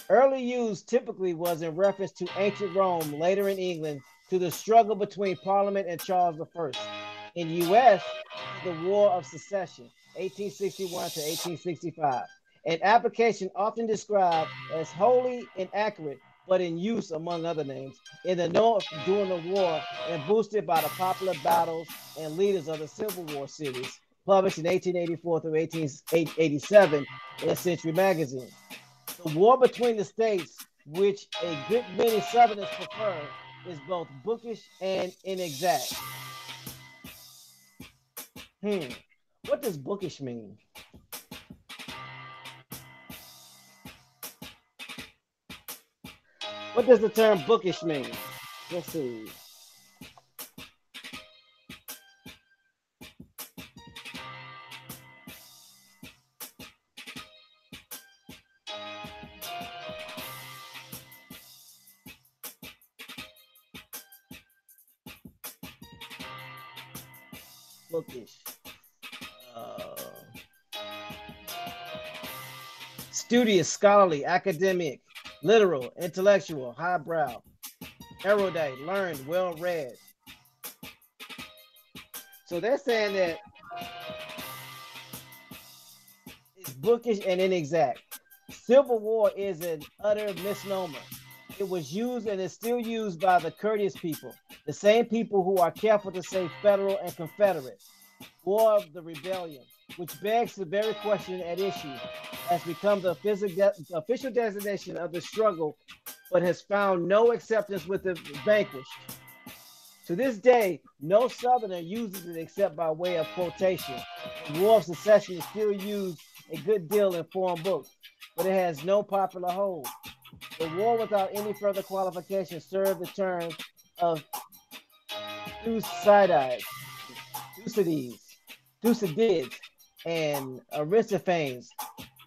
Early use typically was in reference to ancient Rome, later in England, to the struggle between Parliament and Charles I. In the U.S., the War of Secession. 1861 to 1865. An application often described as wholly inaccurate, but in use, among other names, in the North during the war and boosted by the popular battles and leaders of the Civil War series, published in 1884 through 1887 in Century Magazine. The war between the states, which a good many Southerners prefer, is both bookish and inexact. Hmm. What does bookish mean? What does the term bookish mean? Let's see. Bookish. Uh, Studious, scholarly, academic, literal, intellectual, highbrow, erudite, learned, well read. So they're saying that it's bookish and inexact. Civil War is an utter misnomer. It was used and is still used by the courteous people, the same people who are careful to say Federal and Confederate. War of the Rebellion, which begs the very question at issue, has become the official designation of the struggle, but has found no acceptance with the vanquished. To this day, no Southerner uses it except by way of quotation. The War of Secession is still used a good deal in foreign books, but it has no popular hold. The war, without any further qualification, served the term of Thucydides, Thucydides, and Aristophanes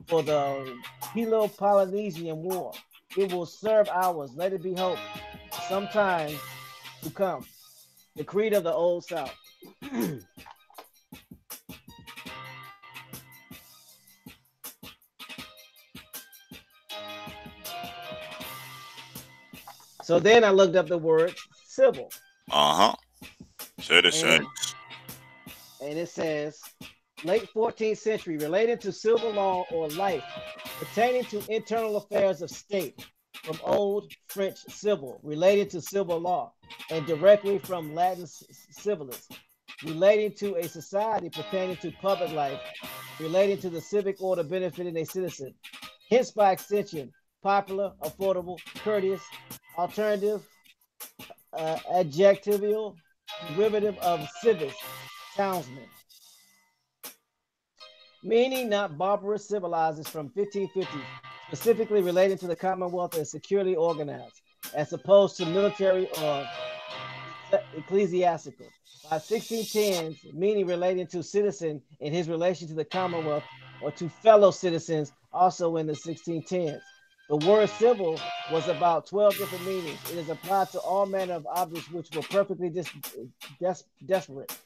for the Peloponnesian War. It will serve ours, let it be hoped, sometime to come. The creed of the Old South. So then I looked up the word civil, Uh-huh. and it, Citizens. and it says late 14th century, related to civil law or life, pertaining to internal affairs of state, from Old French civil, related to civil law, and directly from Latin civilis, relating to a society pertaining to public life, relating to the civic order benefiting a citizen. Hence, by extension, popular, affordable, courteous, alternative, adjectival, derivative of civis, townsman. Meaning not barbarous civilizers from 1550, specifically relating to the Commonwealth as securely organized, as opposed to military or ecclesiastical. By 1610s, meaning relating to citizen in his relation to the Commonwealth or to fellow citizens, also in the 1610s. The word civil was about 12 different meanings. It is applied to all manner of objects which were perfectly desperate.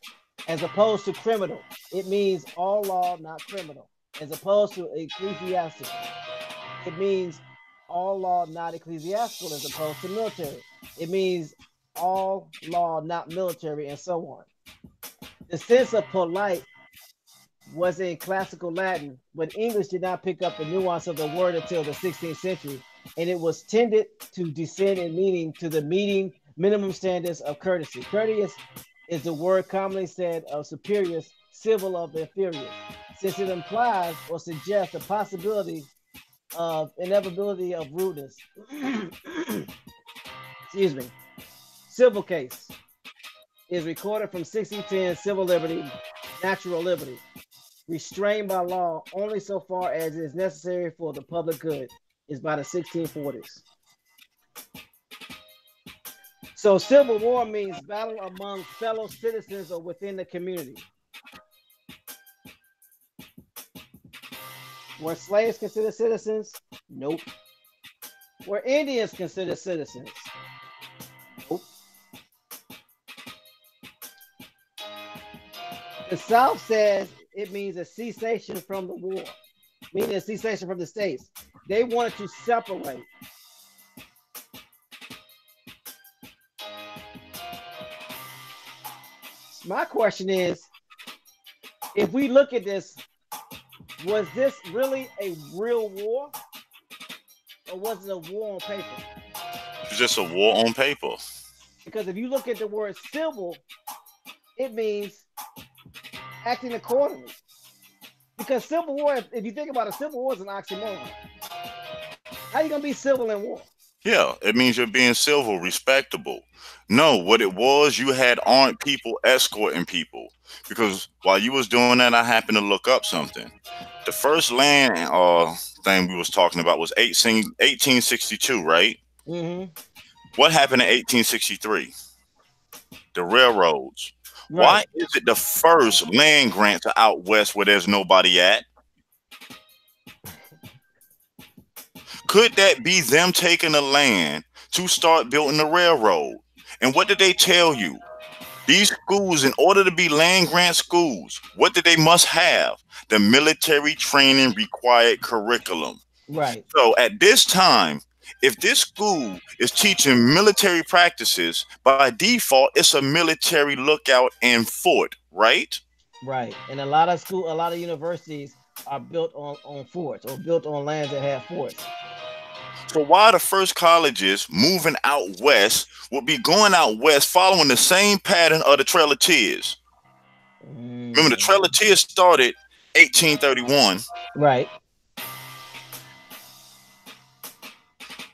As opposed to criminal, it means all law, not criminal. As opposed to ecclesiastical, it means all law, not ecclesiastical, as opposed to military. It means all law, not military, and so on. The sense of polite was in classical Latin, but English did not pick up the nuance of the word until the 16th century, and it was tended to descend in meaning to the meeting minimum standards of courtesy. Courteous is the word commonly said of superiors, civil of inferiors, since it implies or suggests the possibility of inevitability of rudeness. Excuse me. Civil case is recorded from 1610 civil liberty, natural liberty, restrained by law only so far as it is necessary for the public good, is by the 1640s. So civil war means battle among fellow citizens or within the community. Were slaves considered citizens? Nope. Were Indians considered citizens? Nope. The South says it means a cessation from the war, meaning a cessation from the states. They wanted to separate. My question is, if we look at this Was this really a real war, or was it a war on paper? It's just a war on paper. Because if you look at the word civil, it means acting accordingly. Because civil war, if you think about it, civil war is an oxymoron. How you gonna be civil in war? Yeah, it means you're being civil, respectable. No, what it was, you had armed people escorting people. Because while you was doing that, I happened to look up something. The first land thing we was talking about was 1862, right? Mm-hmm. What happened in 1863? The railroads. Right. Why is it the first land grant to out west where there's nobody at? Could that be them taking the land to start building the railroad? And what did they tell you? These schools, in order to be land grant schools, what did they must have? The military training required curriculum. Right. So at this time, if this school is teaching military practices, by default, it's a military lookout and fort, right? Right. And a lot of universities are built on forts or built on lands that have forts. So why the first colleges moving out west would be going out west following the same pattern of the Trail of Tears? Remember, the Trail of Tears started 1831. Right.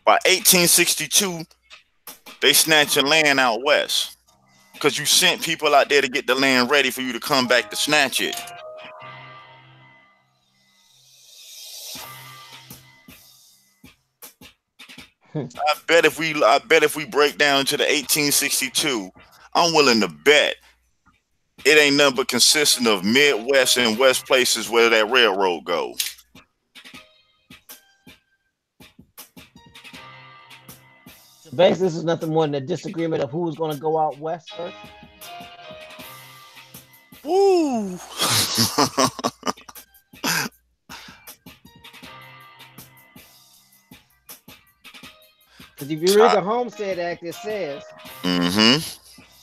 By 1862, they snatching land out west because you sent people out there to get the land ready for you to come back to snatch it. I bet if we break down to the 1862, I'm willing to bet it ain't nothing but consistent of Midwest and West places where that railroad go. So basically, this is nothing more than a disagreement of who's going to go out west first. Woo! Because if you read the Homestead Act, it says Mm-hmm.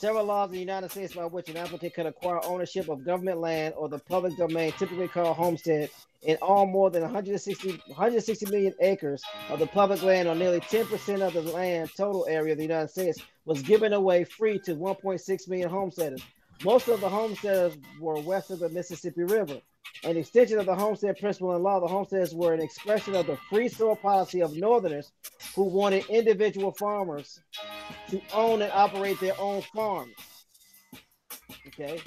several laws in the United States by which an applicant can acquire ownership of government land or the public domain, typically called homestead, in all more than 160 million acres of the public land, or nearly 10% of the land total area of the United States, was given away free to 1.6 million homesteaders. Most of the homesteaders were west of the Mississippi River. An extension of the homestead principle in law, the homesteads were an expression of the free soil policy of Northerners who wanted individual farmers to own and operate their own farms. Okay,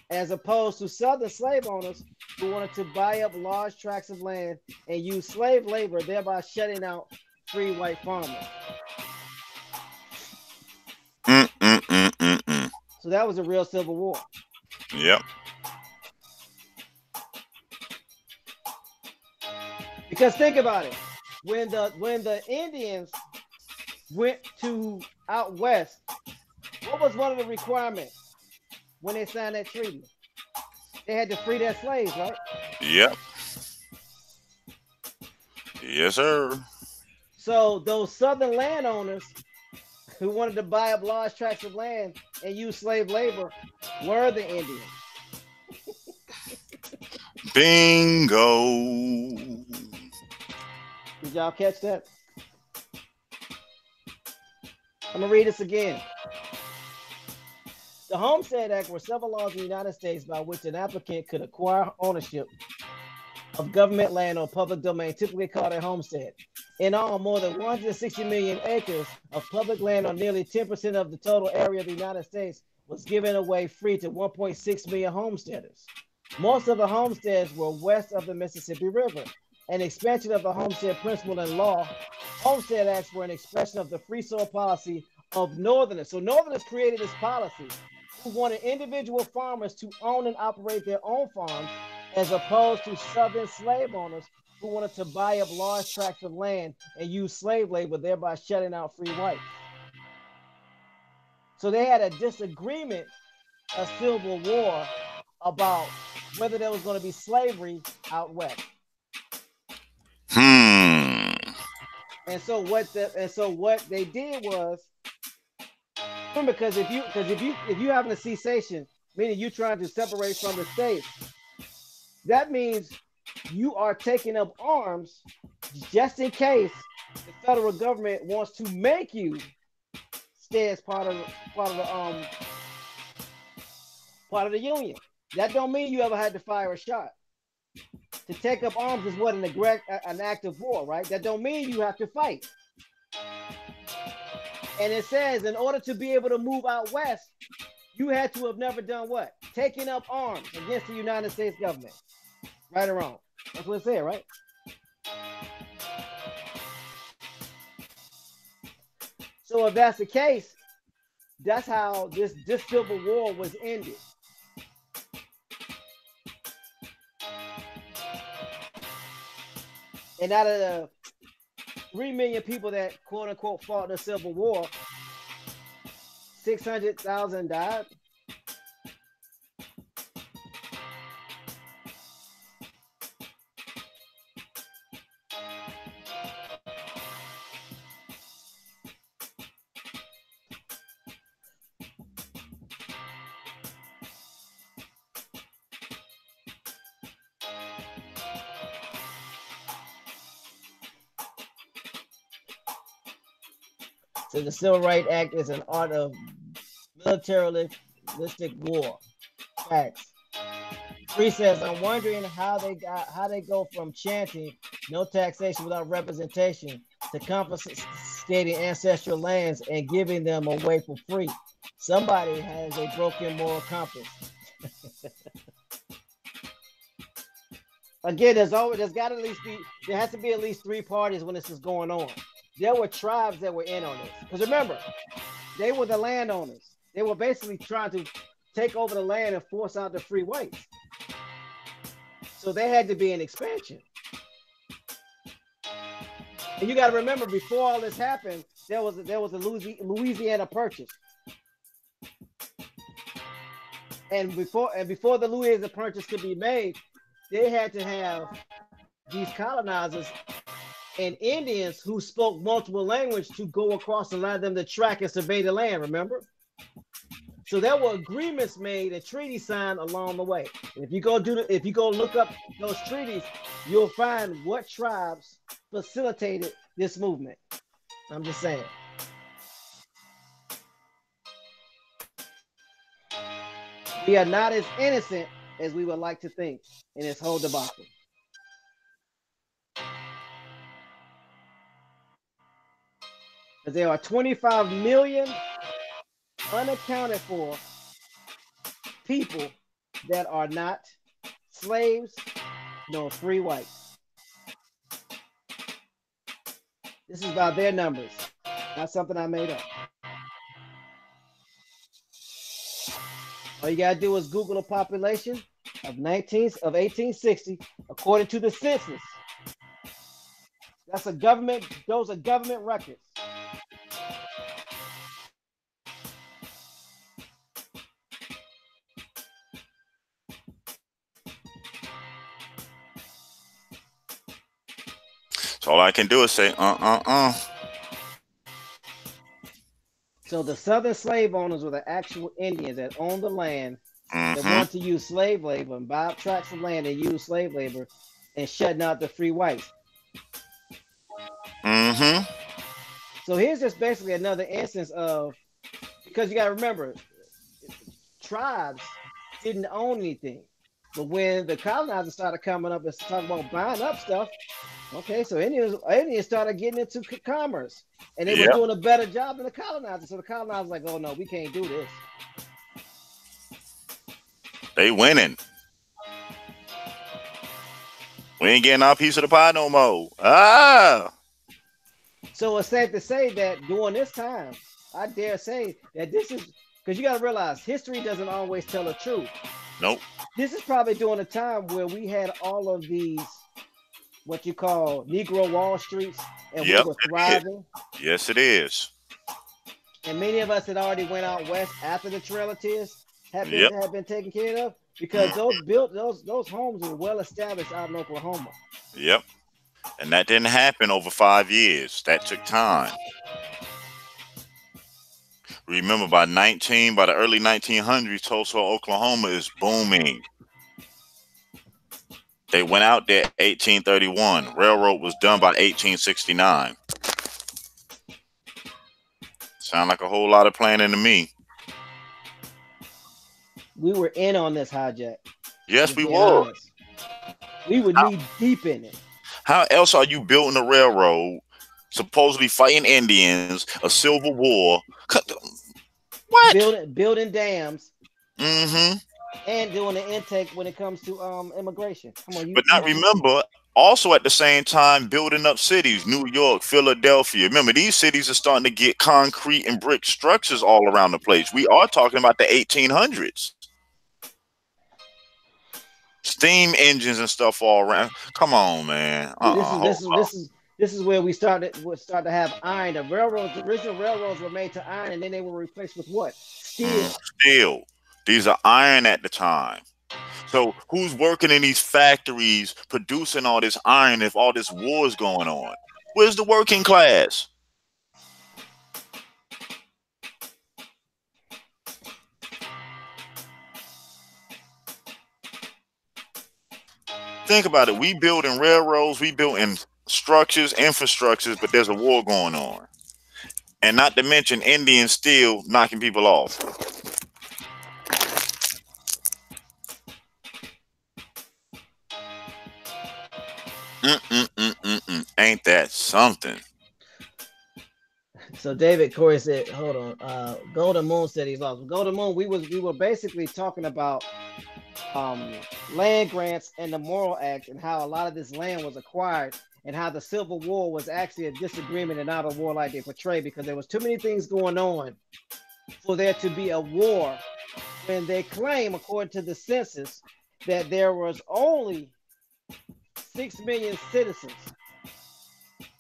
as opposed to Southern slave owners who wanted to buy up large tracts of land and use slave labor, thereby shutting out free white farmers. So that was a real civil war. Yep. Because think about it, when the Indians went to out west, what was one of the requirements when they signed that treaty? They had to free their slaves, right? Yep. Yes, sir. So those southern landowners who wanted to buy up large tracts of land and use slave labor were the Indians. Bingo. Did y'all catch that? I'm gonna read this again. The Homestead Act were several laws in the United States by which an applicant could acquire ownership of government land or public domain, typically called a homestead. In all, more than 160 million acres of public land, or nearly 10% of the total area of the United States, was given away free to 1.6 million homesteaders. Most of the homesteads were west of the Mississippi River. An expansion of the homestead principle in law, Homestead Acts were an expression of the free soil policy of Northerners. So Northerners created this policy who wanted individual farmers to own and operate their own farms, as opposed to Southern slave owners who wanted to buy up large tracts of land and use slave labor, thereby shutting out free whites. So they had a disagreement, a civil war, about whether there was going to be slavery out west. And so what they did was, remember, because if you having a cessation, meaning you trying to separate from the states, that means you are taking up arms just in case the federal government wants to make you stay as part of the union. That don't mean you ever had to fire a shot. To take up arms is what an act of war, right? That don't mean you have to fight. And it says in order to be able to move out west, you had to have never done what? Taking up arms against the United States government. Right or wrong? That's what it said, right? So if that's the case, that's how this civil war was ended. And out of the 3 million people that quote unquote fought in the Civil War, 600,000 died. So the Civil Rights Act is an art of militaristic war. Facts. Free says, I'm wondering how they go from chanting no taxation without representation to confiscating ancestral lands and giving them away for free. Somebody has a broken moral compass. Again, there has to be at least 3 parties when this is going on. There were tribes that were in on this. Because remember, they were the landowners. They were basically trying to take over the land and force out the free whites. So they had to be an expansion. And you got to remember, before all this happened, there was a Louisiana Purchase. And before the Louisiana Purchase could be made, they had to have these colonizers and Indians who spoke multiple languages to go across and allow them to track and survey the land, remember? So there were agreements made and treaties signed along the way. And if you go look up those treaties, you'll find what tribes facilitated this movement. I'm just saying. We are not as innocent as we would like to think in this whole debacle. Because there are 25 million unaccounted for people that are not slaves nor free whites. This is about their numbers, not something I made up. All you gotta do is Google the population of 1860 according to the census. Those are government records. So all I can do is say, So the southern slave owners were the actual Indians that owned the land, that wanted to use slave labor and buy up tracts of land and use slave labor and shutting out the free whites. So here's just basically another instance of, because you got to remember, tribes didn't own anything. But when the colonizers started coming up and talking about buying up stuff, okay, so Indians started getting into commerce, and they were doing a better job than the colonizers. So the colonizers were like, oh no, we can't do this. They winning. We ain't getting our piece of the pie no more. So it's safe to say that during this time, I dare say that this is, because you got to realize history doesn't always tell the truth. Nope. This is probably during a time where we had all of these, what you call Negro Wall Streets, and we were thriving. Yes, it is. And many of us had already went out west after the Trail of Tears had been taken care of, because those homes were well established out in Oklahoma. Yep. And that didn't happen over 5 years. That took time. Remember, by the early 1900s, Tulsa, Oklahoma is booming. They went out there 1831. Railroad was done by 1869. Sound like a whole lot of planning to me. We were in on this hijack. I'm Yes, just we being were. honest. We were How, knee deep in it. how else are you building a railroad, supposedly fighting Indians, a civil war? What? Building dams Mm-hmm. and doing the intake when it comes to immigration. Come on, But not remember, also at the same time, building up cities, New York, Philadelphia. Remember, these cities are starting to get concrete and brick structures all around the place. We are talking about the 1800s. Steam engines and stuff all around. Come on, man. see, this is Hold this is up. this is this is where we start to have iron. The original railroads were made to iron, and then they were replaced with what? Steel. Steel. These are iron at the time. So who's working in these factories producing all this iron if all this war is going on? Where's the working class? Think about it. We building railroads, we building structures, infrastructures, but there's a war going on. And not to mention Indians still knocking people off. Ain't that something? So David Corey said, "Hold on." Golden Moon said he lost. Golden Moon, we were basically talking about um, land grants and the Morrill Act and how a lot of this land was acquired and how the Civil War was actually a disagreement and not a war like they portray because there was too many things going on for there to be a war when they claim, according to the census, that there was only 6 million citizens,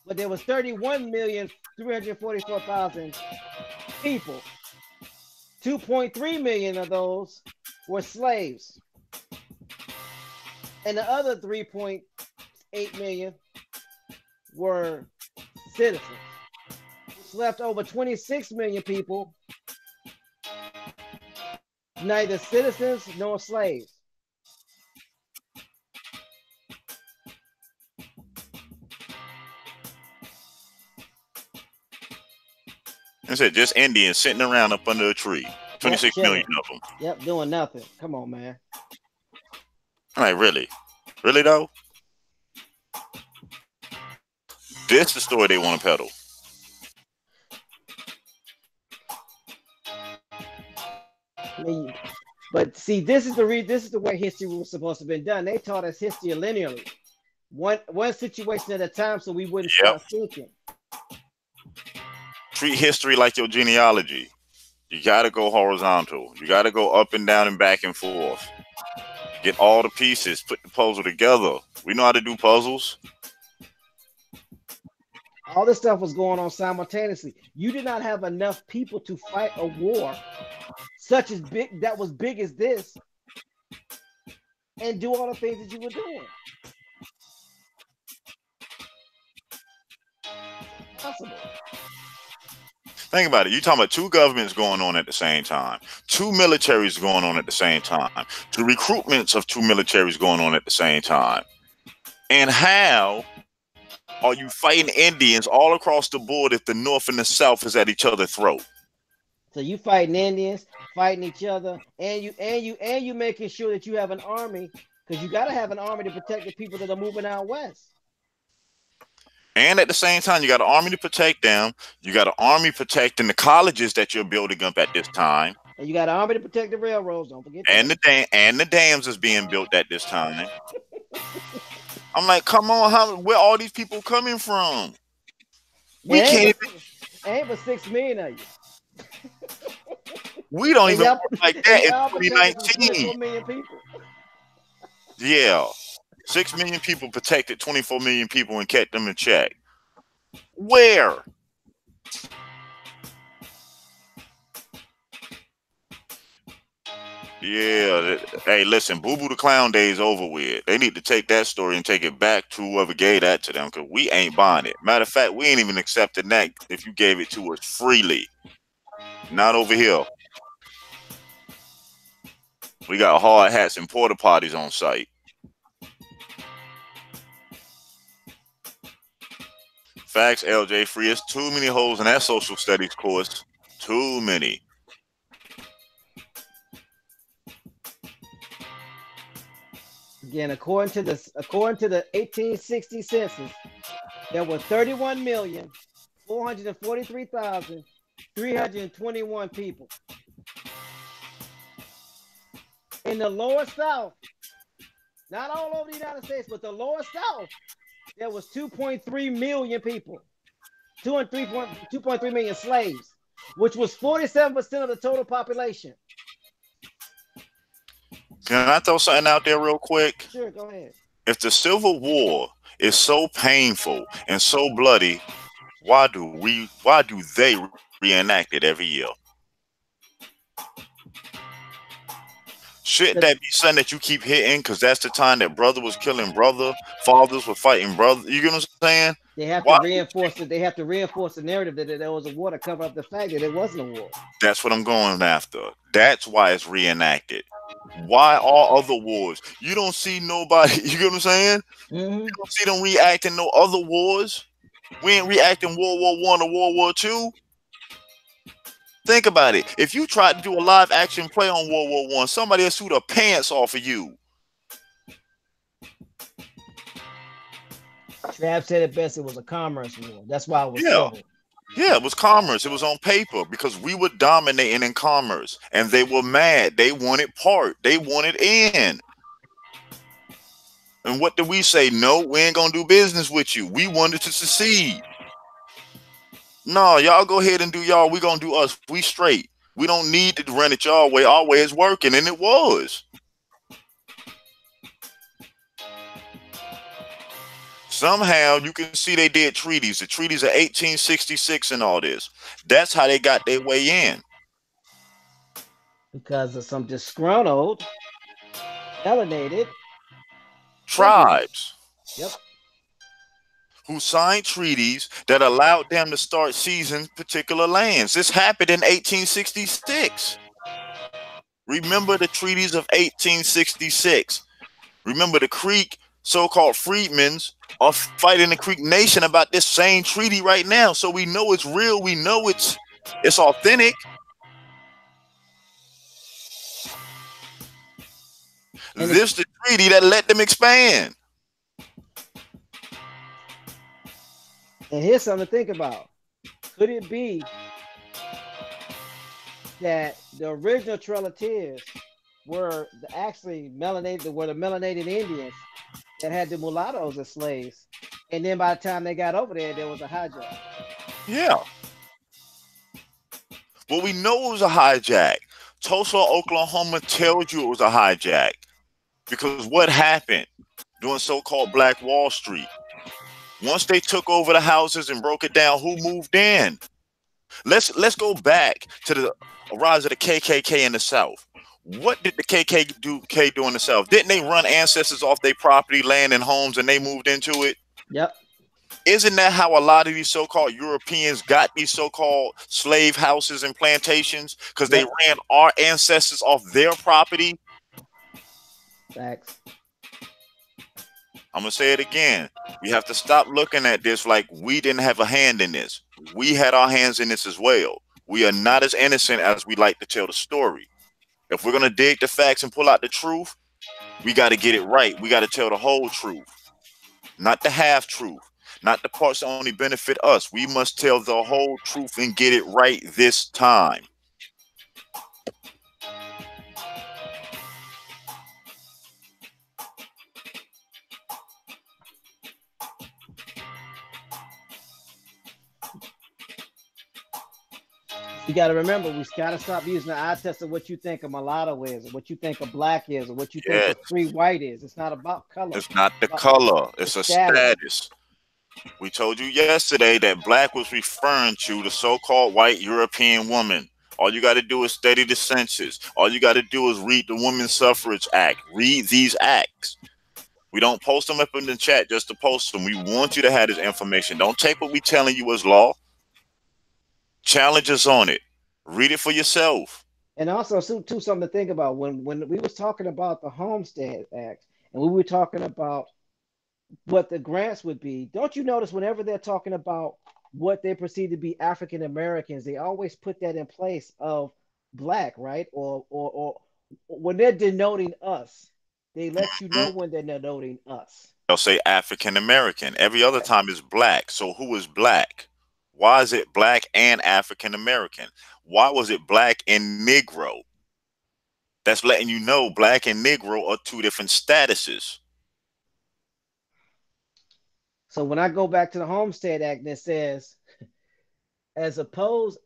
but there was 31,344,000 people. 2.3 million of those were slaves, and the other 3.8 million were citizens, which left over 26 million people neither citizens nor slaves. I said just Indians sitting around up under a tree. Yep, 26 million chilling. of them. Yep, doing nothing. Come on, man. I'm like, really? Really though? This the story they want to peddle. I mean, but see, this is the way history was supposed to have been done. They taught us history linearly, one situation at a time, so we wouldn't Yep. start thinking. Treat history like your genealogy. You got to go horizontal. You got to go up and down and back and forth. Get all the pieces, put the puzzle together. We know how to do puzzles. All this stuff was going on simultaneously. You did not have enough people to fight a war such as big that was big as this and do all the things that you were doing. Possible. Think about it. You're talking about two governments going on at the same time, two militaries going on at the same time, two recruitments of two militaries going on at the same time. And how are you fighting Indians all across the board if the North and the South is at each other's throat? So you fighting Indians, fighting each other, and you making sure that you have an army because you got to have an army to protect the people that are moving out west. And at the same time, you got an army to protect them. You got an army protecting the colleges that you're building up at this time. And you got an army to protect the railroads. Don't forget And that. the dams is being built at this time. I'm like, come on, where all these people coming from? We can't even, Ain't but 6 million of you. we don't And even y'all, work like and that in y'all protected from 24 2019. million people. Yeah. 6 million people protected 24 million people and kept them in check. Where? Yeah. Hey, listen, Boo Boo the Clown Day is over with. They need to take that story and take it back to whoever gave that to them because we ain't buying it. Matter of fact, we ain't even accepting that if you gave it to us freely. Not over here. We got hard hats and porta potties on site. Facts, LJ Free. It's too many holes in that social studies course. Too many. Again, according to the 1860 census, there were 31,443,321 people. In the lower South, not all over the United States, but the lower South, there was 2.3 million people, 2.3 million slaves, which was 47% of the total population. Can I throw something out there real quick? Sure, go ahead. If the Civil War is so painful and so bloody, why do they reenact it every year? Shouldn't that be something that you keep hitting? Because that's the time that brother was killing brother, fathers were fighting brother. You get what I'm saying? They have Why? to reinforce it. They have to reinforce the narrative that there was a war to cover up the fact that it wasn't a war. That's what I'm going after. That's why it's reenacted. Why all other wars? You don't see nobody. You get what I'm saying? Mm-hmm. You don't see them reacting no other wars. We ain't reacting World War One or World War Two. Think about it. If you tried to do a live action play on World War One, somebody will sue the pants off of you. Trav said it best. It was a commerce war. That's why it was Yeah. civil. Yeah, it was commerce. It was on paper because we were dominating in commerce, and they were mad. They wanted part. They wanted in. And what did we say? No, we ain't gonna do business with you. We wanted to secede. No, y'all go ahead and do y'all. We gonna do us. We straight. We don't need to run it y'all way. Our way is working, and it was. Somehow you can see they did treaties. The treaties of 1866 and all this. That's how they got their way in. Because of some disgruntled, melanated Tribes Yep. who signed treaties that allowed them to start seizing particular lands. This happened in 1866. Remember the treaties of 1866. Remember the Creek so-called freedmen's are fighting the Creek Nation about this same treaty right now. So we know it's real. We know it's authentic. And this the treaty that let them expand. And here's something to think about. Could it be that the original Trailers were actually the melanated Indians that had the mulattoes as slaves? And then by the time they got over there was a hijack. Yeah. Well, we know it was a hijack. Tulsa, Oklahoma tells you it was a hijack. Because what happened during so-called Black Wall Street? Once they took over the houses and broke it down, who moved in? Let's go back to the rise of the KKK in the South. What did the KKK do in the South? Didn't they run ancestors off their property, land, and homes, and they moved into it? Yep. Isn't that how a lot of these so-called Europeans got these so-called slave houses and plantations? Because they ran our ancestors off their property? Facts. I'm going to say it again. We have to stop looking at this like we didn't have a hand in this. We had our hands in this as well. We are not as innocent as we like to tell the story. If we're going to dig the facts and pull out the truth, we got to get it right. We got to tell the whole truth, not the half truth, not the parts that only benefit us. We must tell the whole truth and get it right this time. You got to remember, we got to stop using the eye test of what you think a mulatto is, or what you think a black is, or what you think a free white is. It's not about color. It's not the color. It's a status. We told you yesterday that black was referring to the so-called white European woman. All you got to do is study the census. All you got to do is read the Women's Suffrage Act. Read these acts. We don't post them up in the chat just to post them. We want you to have this information. Don't take what we telling you as law. Challenge us on it. Read it for yourself. And also, too, something to think about when we was talking about the Homestead Act, and we were talking about what the grants would be. Don't you notice whenever they're talking about what they perceive to be African Americans, they always put that in place of black, right? Or when they're denoting us, they let you know Mhm. when they're denoting us. They'll say African American. Every other time is black. So who is black? Why is it black and African American? Why was it black and Negro? That's letting you know black and Negro are two different statuses. So when I go back to the Homestead Act and it says, as opposed,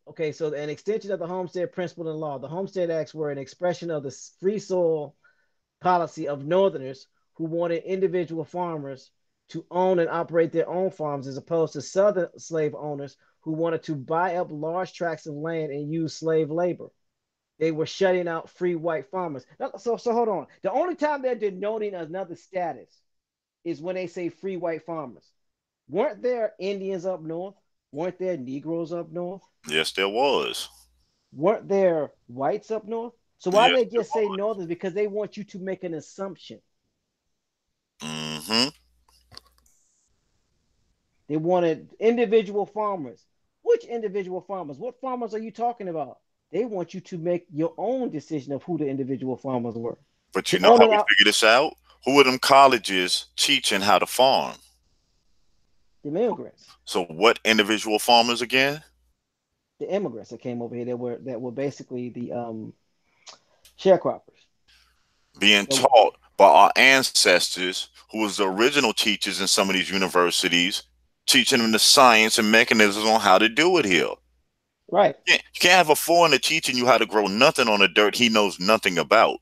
okay, so an extension of the Homestead Principle and Law, the Homestead Acts were an expression of the free soil policy of Northerners who wanted individual farmers to own and operate their own farms, as opposed to Southern slave owners who wanted to buy up large tracts of land and use slave labor. They were shutting out free white farmers. So hold on. The only time they're denoting another status is when they say free white farmers. Weren't there Indians up north? Weren't there Negroes up north? Yes, there was. Weren't there whites up north? So why Yes, they there just say was. northerners? Because they want you to make an assumption. Mm-hmm. They wanted individual farmers. Which individual farmers? What farmers are you talking about? They want you to make your own decision of who the individual farmers were. But you To know own how it we out, figure this out? Who are them colleges teaching how to farm? the immigrants, So what individual farmers again? the immigrants that came over here that were basically the sharecroppers. Being That were, taught by our ancestors, who was the original teachers in some of these universities, teaching them the science and mechanisms on how to do it here. right. You can't have a foreigner teaching you how to grow nothing on the dirt he knows nothing about.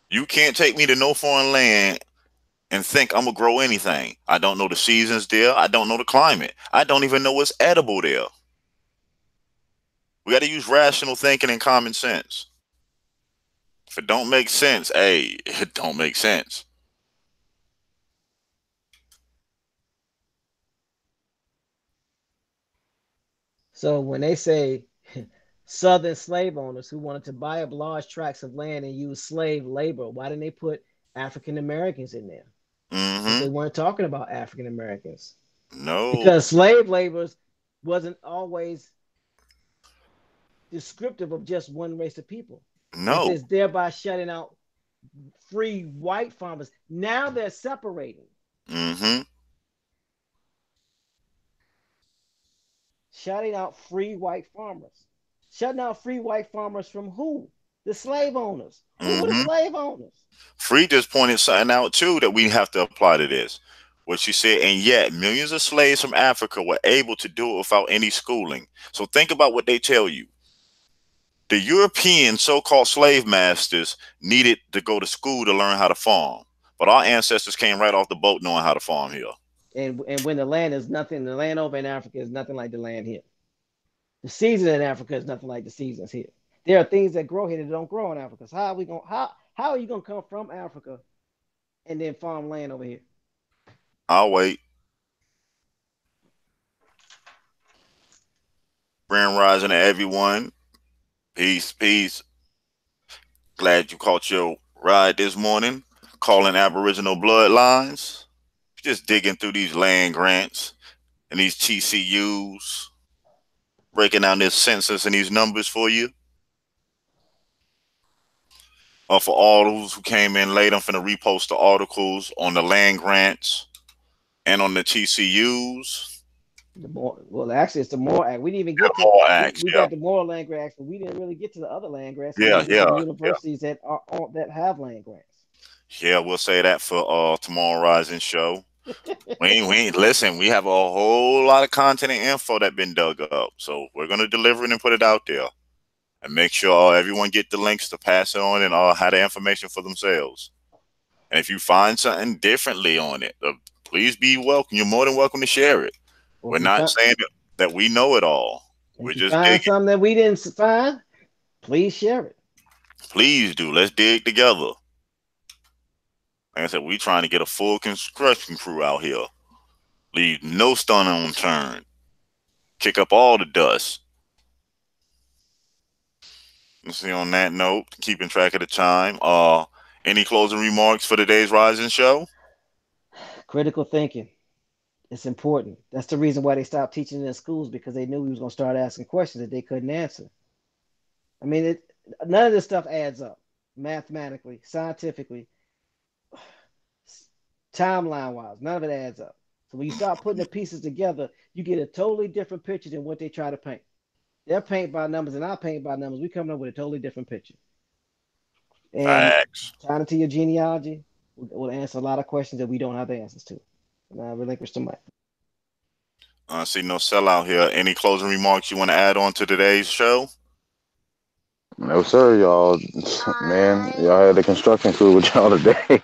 You can't take me to no foreign land and think I'm gonna grow anything. I don't know the seasons there. I don't know the climate. I don't even know what's edible there. We got to use rational thinking and common sense. If it don't make sense, hey, it don't make sense. So when they say Southern slave owners who wanted to buy up large tracts of land and use slave labor, why didn't they put African Americans in there? If Mm-hmm. they weren't talking about African Americans? No, Because slave labor wasn't always descriptive of just one race of people. It no. says thereby shutting out free white farmers. Now they're separating, Mm-hmm. shutting out free white farmers. Shutting out free white farmers from who? The slave owners. Who were the Mm-hmm. slave owners? Free just pointed something out too that we have to apply to this. What she said, and yet millions of slaves from Africa were able to do it without any schooling. So think about what they tell you. The European so-called slave masters needed to go to school to learn how to farm, but our ancestors came right off the boat knowing how to farm here. And when the land is nothing, the land over in Africa is nothing like the land here. The season in Africa is nothing like the seasons here. There are things that grow here that don't grow in Africa. So how are we going? How are you going to come from Africa and then farm land over here? I'll wait. Grand rising to everyone. Peace, peace. Glad you caught your ride this morning. Calling Aboriginal bloodlines. Just digging through these land grants and these TCUs, breaking down this census and these numbers for you. For all those who came in late, I'm finna repost the articles on the land grants and on the TCUs. The more, well, actually, it's the Morrill Act. We didn't even Yeah, get to more we, acts. we Yeah, got the Morrill Land-Grant Acts, but we didn't really get to the other land grants. We yeah, didn't get to the yeah, yeah. universities that have land grants. Yeah, we'll say that for tomorrow rising show. We ain't listen. We have a whole lot of content and info that been dug up, so we're gonna deliver it and put it out there, and make sure everyone get the links to pass it on and have the information for themselves. And if you find something differently on it, please be welcome. You're more than welcome to share it. Or We're not saying that we know it all. We're if you just find digging. something that we didn't find, please share it. Please do. Let's dig together. Like I said, we trying to get a full construction crew out here. Leave no stone unturned. Kick up all the dust. Let's see, on that note, keeping track of the time, any closing remarks for today's Rising Show? Critical thinking. It's important. That's the reason why they stopped teaching it in schools because they knew we was gonna start asking questions that they couldn't answer. I mean, none of this stuff adds up mathematically, scientifically, timeline wise. None of it adds up. So when you start putting the pieces together, you get a totally different picture than what they try to paint. They're paint by numbers, and I paint by numbers. We come up with a totally different picture. And Facts. tying into your genealogy will answer a lot of questions that we don't have the answers to. And I relinquish the mic. I see no sellout here. Any closing remarks you want to add on to today's show? No, sir, y'all. Man, y'all had the construction crew with y'all today.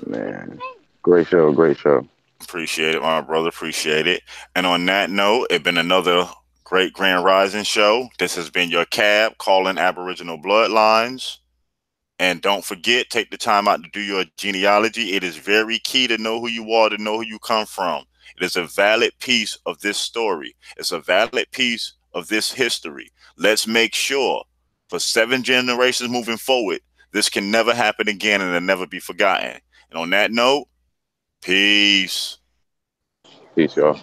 Man, great show, great show. Appreciate it, my brother. Appreciate it. And on that note, it's been another great Grand Rising show. This has been your C.A.B. calling Aboriginal Bloodlines. And don't forget, take the time out to do your genealogy. It is very key to know who you are, to know who you come from. It is a valid piece of this story. It's a valid piece of this history. Let's make sure for 7 generations moving forward, this can never happen again and it'll never be forgotten. And on that note, peace. Peace, y'all.